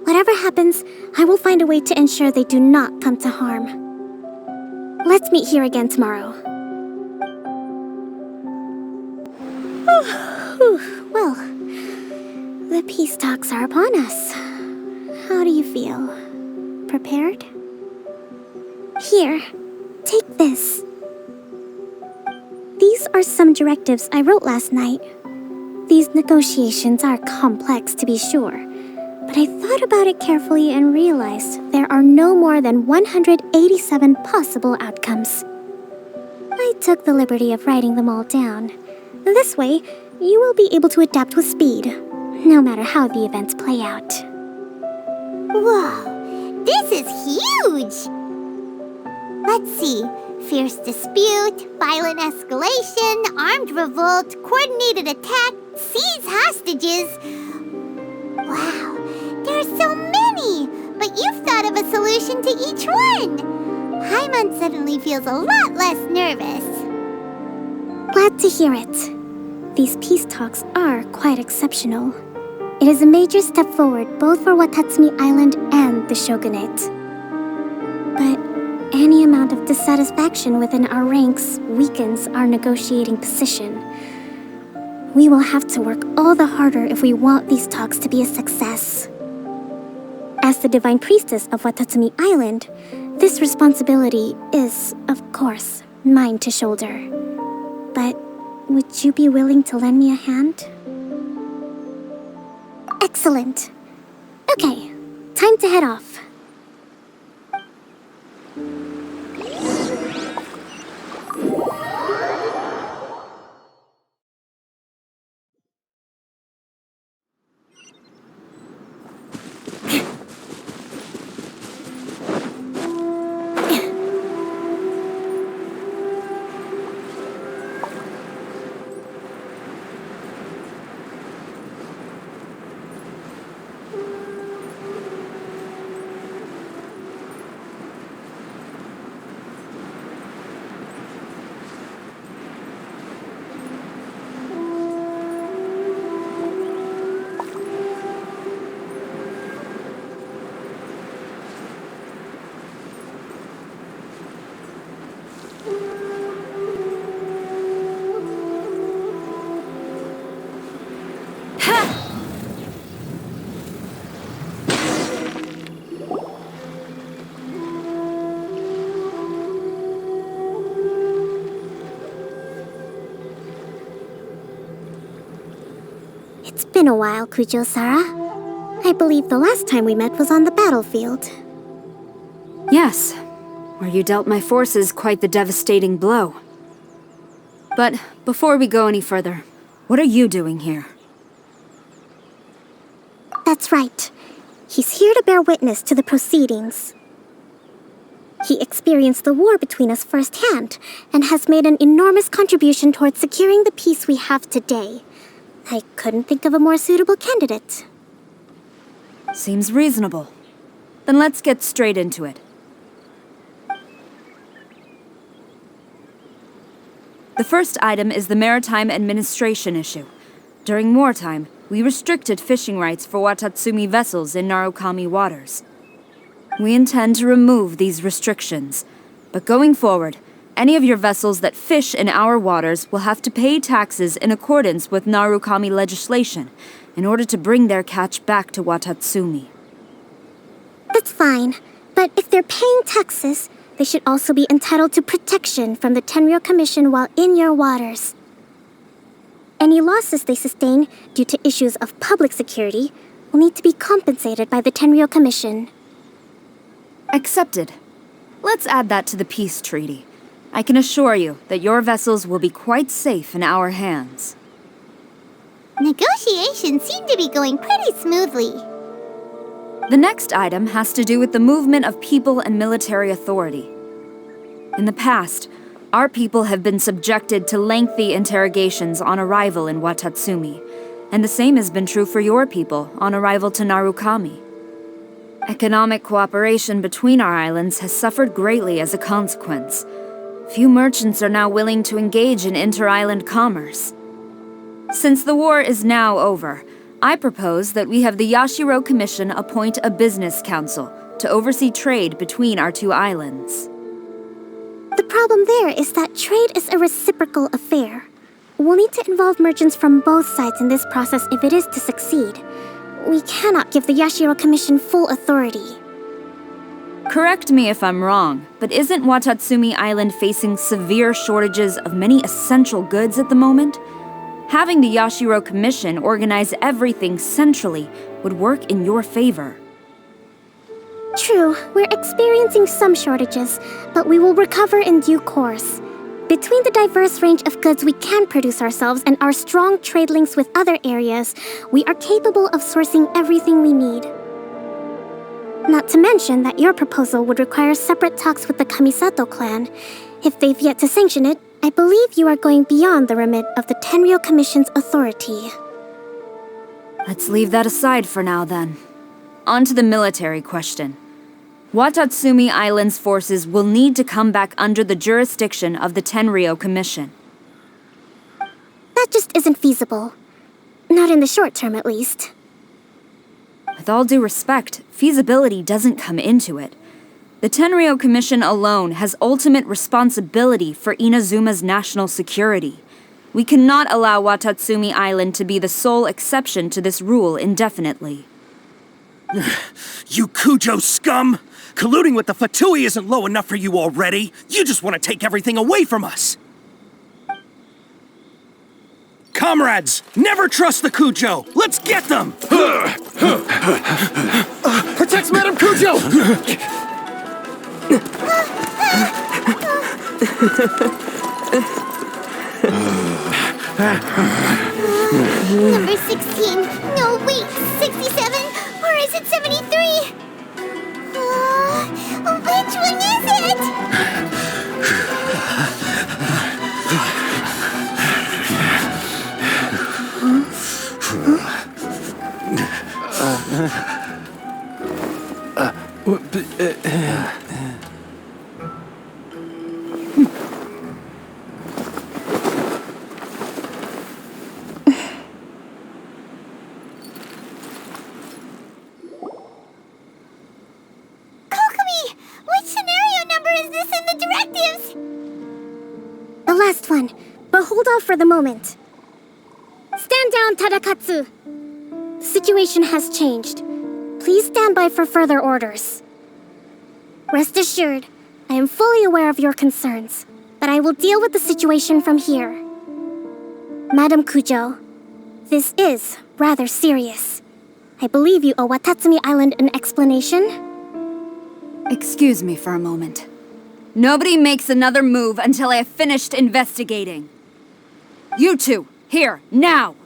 Whatever happens, I will find a way to ensure they do not come to harm. Let's meet here again tomorrow. Well, the peace talks are upon us. How do you feel? Prepared? Here, take this. These are some directives I wrote last night. These negotiations are complex, to be sure, but I thought about it carefully and realized there are no more than 187 possible outcomes. I took the liberty of writing them all down. This way, you will be able to adapt with speed, no matter how the events play out. Whoa, this is huge! Let's see. Fierce dispute, violent escalation, armed revolt, coordinated attack, seize hostages. Wow, there are so many! But you've thought of a solution to each one! Paimon suddenly feels a lot less nervous. Glad to hear it. These peace talks are quite exceptional. It is a major step forward both for Watatsumi Island and the Shogunate. But any amount of dissatisfaction within our ranks weakens our negotiating position. We will have to work all the harder if we want these talks to be a success. As the Divine Priestess of Watatsumi Island, this responsibility is, of course, mine to shoulder. But would you be willing to lend me a hand? Excellent. Okay, time to head off. It's been a while, Kujo-Sara. I believe the last time we met was on the battlefield. Yes, where you dealt my forces quite the devastating blow. But before we go any further, what are you doing here? That's right. He's here to bear witness to the proceedings. He experienced the war between us firsthand, and has made an enormous contribution towards securing the peace we have today. I couldn't think of a more suitable candidate. Seems reasonable. Then let's get straight into it. The first item is the maritime administration issue. During wartime, we restricted fishing rights for Watatsumi vessels in Narukami waters. We intend to remove these restrictions, but going forward, any of your vessels that fish in our waters will have to pay taxes in accordance with Narukami legislation in order to bring their catch back to Watatsumi. That's fine, but if they're paying taxes, they should also be entitled to protection from the Tenryou Commission while in your waters. Any losses they sustain due to issues of public security will need to be compensated by the Tenryou Commission. Accepted. Let's add that to the peace treaty. I can assure you that your vessels will be quite safe in our hands. Negotiations seem to be going pretty smoothly. The next item has to do with the movement of people and military authority. In the past, our people have been subjected to lengthy interrogations on arrival in Watatsumi, and the same has been true for your people on arrival to Narukami. Economic cooperation between our islands has suffered greatly as a consequence. Few merchants are now willing to engage in inter-island commerce. Since the war is now over, I propose that we have the Yashiro Commission appoint a business council to oversee trade between our two islands. The problem there is that trade is a reciprocal affair. We'll need to involve merchants from both sides in this process if it is to succeed. We cannot give the Yashiro Commission full authority. Correct me if I'm wrong, but isn't Watatsumi Island facing severe shortages of many essential goods at the moment? Having the Yashiro Commission organize everything centrally would work in your favor. True, we're experiencing some shortages, but we will recover in due course. Between the diverse range of goods we can produce ourselves and our strong trade links with other areas, we are capable of sourcing everything we need. Not to mention that your proposal would require separate talks with the Kamisato clan. If they've yet to sanction it, I believe you are going beyond the remit of the Tenryou Commission's authority. Let's leave that aside for now, then. On to the military question. Watatsumi Island's forces will need to come back under the jurisdiction of the Tenryou Commission. That just isn't feasible. Not in the short term, at least. With all due respect, feasibility doesn't come into it. The Tenryou Commission alone has ultimate responsibility for Inazuma's national security. We cannot allow Watatsumi Island to be the sole exception to this rule indefinitely. You Kujo scum! Colluding with the Fatui isn't low enough for you already. You just want to take everything away from us. Comrades, never trust the Kujo! Let's get them! Protect Madame Kujo! Number 16. No, wait. 67? Or is it 73? Which one is it? The last one, but hold off for the moment. Stand down, Tadakatsu. The situation has changed. Please stand by for further orders. Rest assured, I am fully aware of your concerns, but I will deal with the situation from here. Madam Kujo, this is rather serious. I believe you owe Watatsumi Island an explanation. Excuse me for a moment. Nobody makes another move until I have finished investigating. You two, here, now!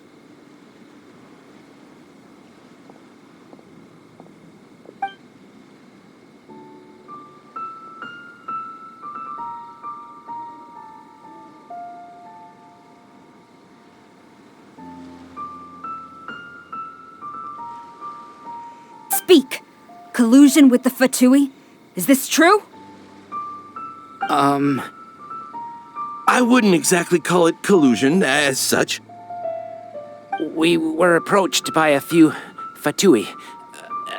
Speak! Collusion with the Fatui? Is this true? I wouldn't exactly call it collusion as such. We were approached by a few Fatui.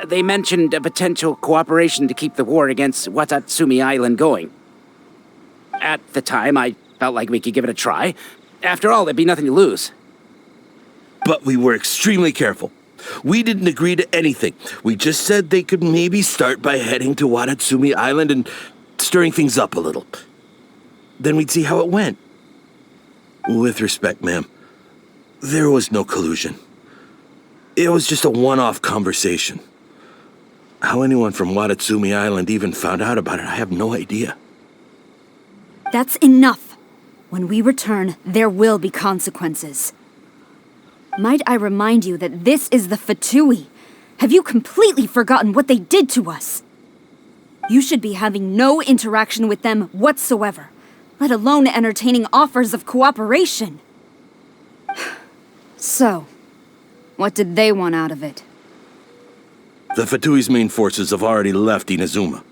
They mentioned a potential cooperation to keep the war against Watatsumi Island going. At the time, I felt like we could give it a try. After all, there'd be nothing to lose. But we were extremely careful. We didn't agree to anything. We just said they could maybe start by heading to Watatsumi Island and stirring things up a little. Then we'd see how it went. With respect, ma'am, there was no collusion. It was just a one-off conversation. How anyone from Watatsumi Island even found out about it, I have no idea. That's enough. When we return, there will be consequences. Might I remind you that this is the Fatui? Have you completely forgotten what they did to us? You should be having no interaction with them whatsoever, let alone entertaining offers of cooperation. So, what did they want out of it? The Fatui's main forces have already left Inazuma.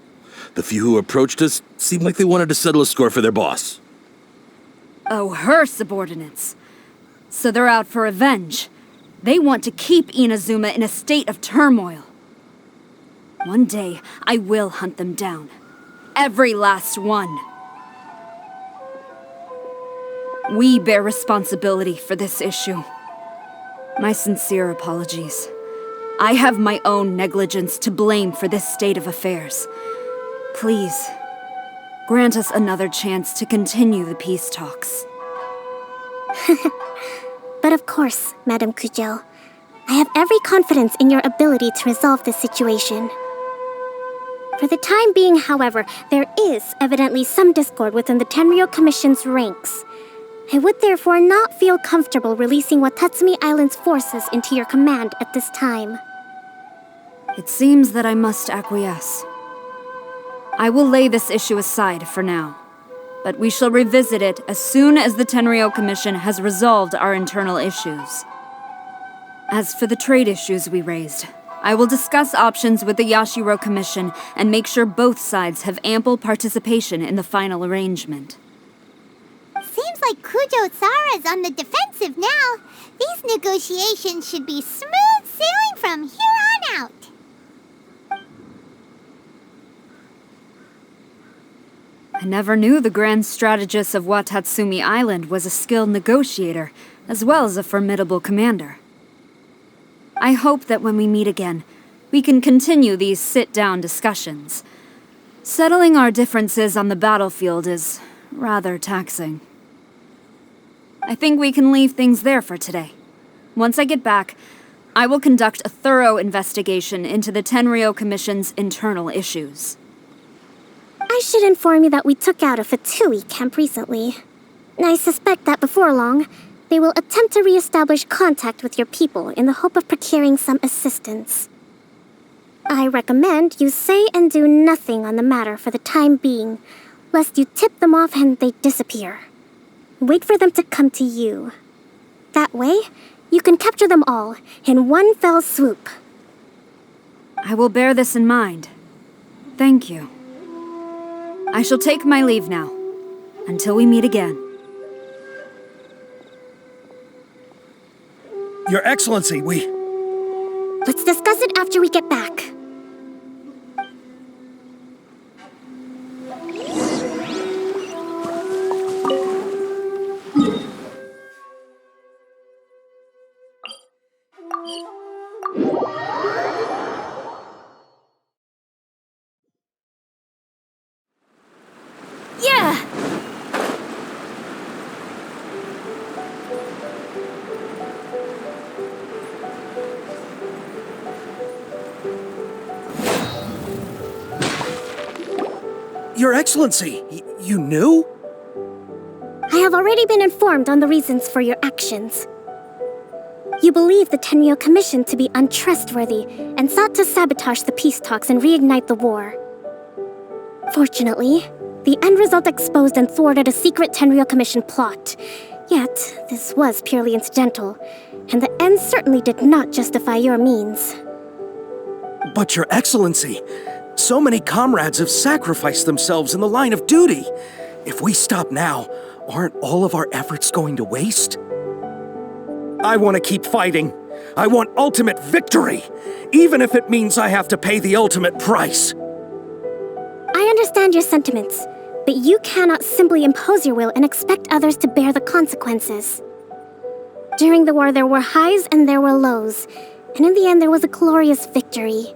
The few who approached us seemed like they wanted to settle a score for their boss. Oh, her subordinates. So they're out for revenge. They want to keep Inazuma in a state of turmoil. One day, I will hunt them down. Every last one. We bear responsibility for this issue. My sincere apologies. I have my own negligence to blame for this state of affairs. Please, grant us another chance to continue the peace talks. But of course, Madame Kujo, I have every confidence in your ability to resolve this situation. For the time being, however, there is evidently some discord within the Tenryou Commission's ranks. I would therefore not feel comfortable releasing Watatsumi Island's forces into your command at this time. It seems that I must acquiesce. I will lay this issue aside for now, but we shall revisit it as soon as the Tenryou Commission has resolved our internal issues. As for the trade issues we raised, I will discuss options with the Yashiro Commission and make sure both sides have ample participation in the final arrangement. Seems like Kujo-Sara's on the defensive now. These negotiations should be smooth sailing from here on out. I never knew the grand strategist of Watatsumi Island was a skilled negotiator, as well as a formidable commander. I hope that when we meet again, we can continue these sit-down discussions. Settling our differences on the battlefield is rather taxing. I think we can leave things there for today. Once I get back, I will conduct a thorough investigation into the Tenryou Commission's internal issues. I should inform you that we took out a Fatui camp recently. I suspect that before long, they will attempt to re-establish contact with your people in the hope of procuring some assistance. I recommend you say and do nothing on the matter for the time being, lest you tip them off and they disappear. Wait for them to come to you. That way, you can capture them all in one fell swoop. I will bear this in mind. Thank you. I shall take my leave now, until we meet again. Your Excellency, Let's discuss it after we get back. Yeah! Your Excellency, you knew? I have already been informed on the reasons for your actions. You believe the Tenryou Commission to be untrustworthy and sought to sabotage the peace talks and reignite the war. Fortunately, the end result exposed and thwarted a secret Tenryou Commission plot. Yet, this was purely incidental, and the end certainly did not justify your means. But Your Excellency, so many comrades have sacrificed themselves in the line of duty. If we stop now, aren't all of our efforts going to waste? I want to keep fighting. I want ultimate victory, even if it means I have to pay the ultimate price. I understand your sentiments, but you cannot simply impose your will and expect others to bear the consequences. During the war, there were highs and there were lows, and in the end, there was a glorious victory.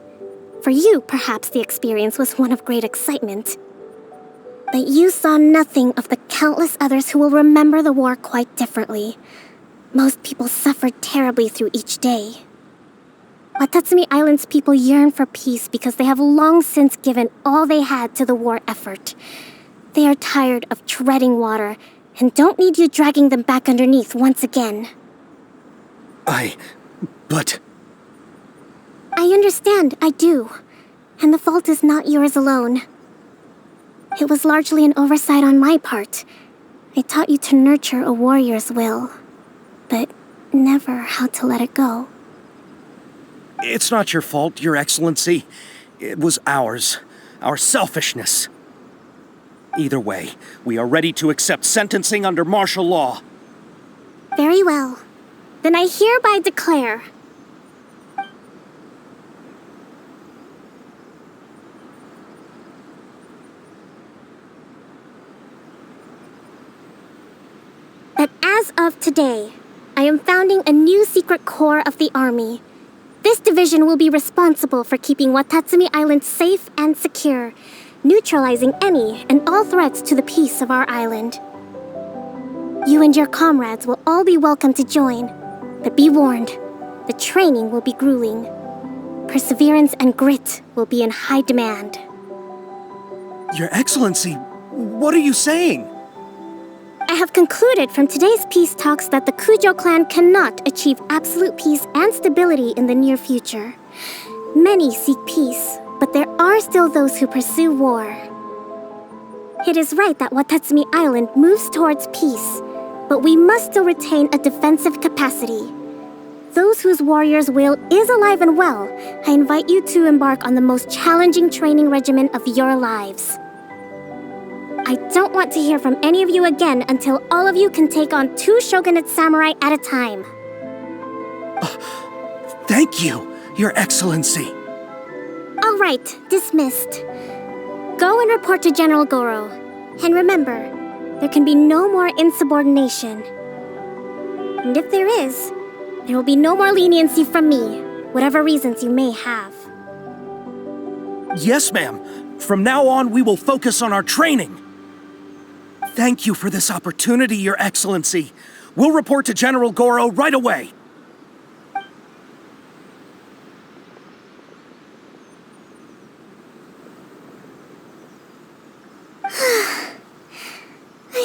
For you, perhaps the experience was one of great excitement. But you saw nothing of the countless others who will remember the war quite differently. Most people suffered terribly through each day. Watatsumi Island's people yearn for peace because they have long since given all they had to the war effort. They are tired of treading water and don't need you dragging them back underneath once again. But... I understand, I do. And the fault is not yours alone. It was largely an oversight on my part. I taught you to nurture a warrior's will, but never how to let it go. It's not your fault, Your Excellency. It was ours. Our selfishness. Either way, we are ready to accept sentencing under martial law. Very well. Then I hereby declare... that of today, I am founding a new secret corps of the army. This division will be responsible for keeping Watatsumi Island safe and secure, neutralizing any and all threats to the peace of our island. You and your comrades will all be welcome to join, but be warned, the training will be grueling. Perseverance and grit will be in high demand. Your Excellency, what are you saying? I have concluded from today's peace talks that the Kujo clan cannot achieve absolute peace and stability in the near future. Many seek peace, but there are still those who pursue war. It is right that Watatsumi Island moves towards peace, but we must still retain a defensive capacity. Those whose warrior's will is alive and well, I invite you to embark on the most challenging training regimen of your lives. I don't want to hear from any of you again until all of you can take on 2 shogunate samurai at a time. Thank you, Your Excellency. All right, dismissed. Go and report to General Goro. And remember, there can be no more insubordination. And if there is, there will be no more leniency from me, whatever reasons you may have. Yes, ma'am. From now on, we will focus on our training. Thank you for this opportunity, Your Excellency. We'll report to General Goro right away. I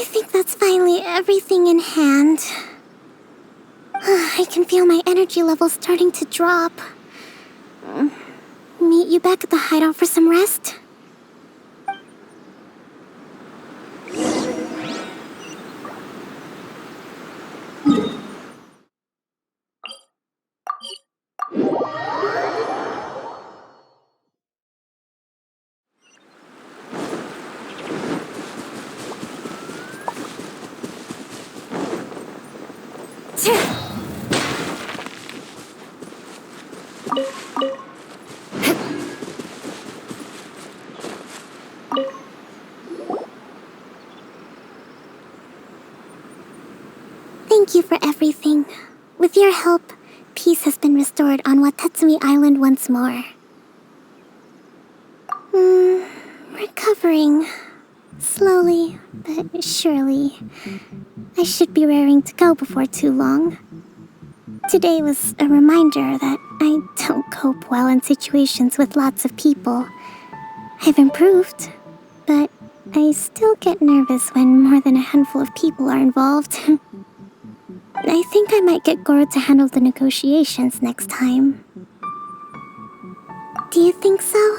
think that's finally everything in hand. I can feel my energy levels starting to drop. Meet you back at the hideout for some rest? Thank you for everything. With your help, peace has been restored on Watatsumi Island once more. Recovering. Slowly, but surely. I should be raring to go before too long. Today was a reminder that I don't cope well in situations with lots of people. I've improved, but I still get nervous when more than a handful of people are involved. I think I might get Goro to handle the negotiations next time. Do you think so?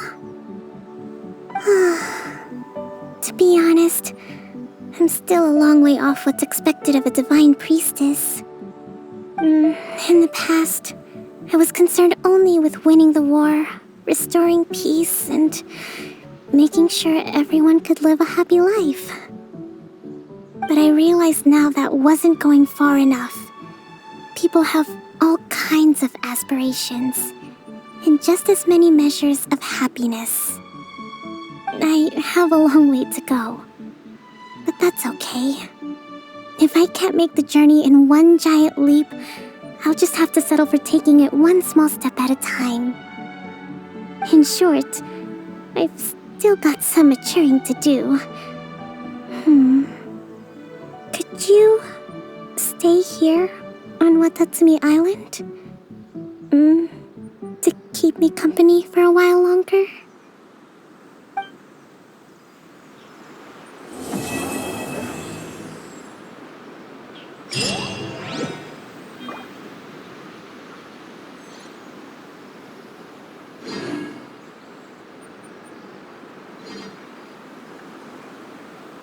To be honest, I'm still a long way off what's expected of a divine priestess. In the past, I was concerned only with winning the war, restoring peace, and making sure everyone could live a happy life. But I realize now that wasn't going far enough. People have all kinds of aspirations, and just as many measures of happiness. I have a long way to go, but that's okay. If I can't make the journey in one giant leap, I'll just have to settle for taking it one small step at a time. In short, I've still got some maturing to do. Could you stay here on Watatsumi Island? To keep me company for a while longer?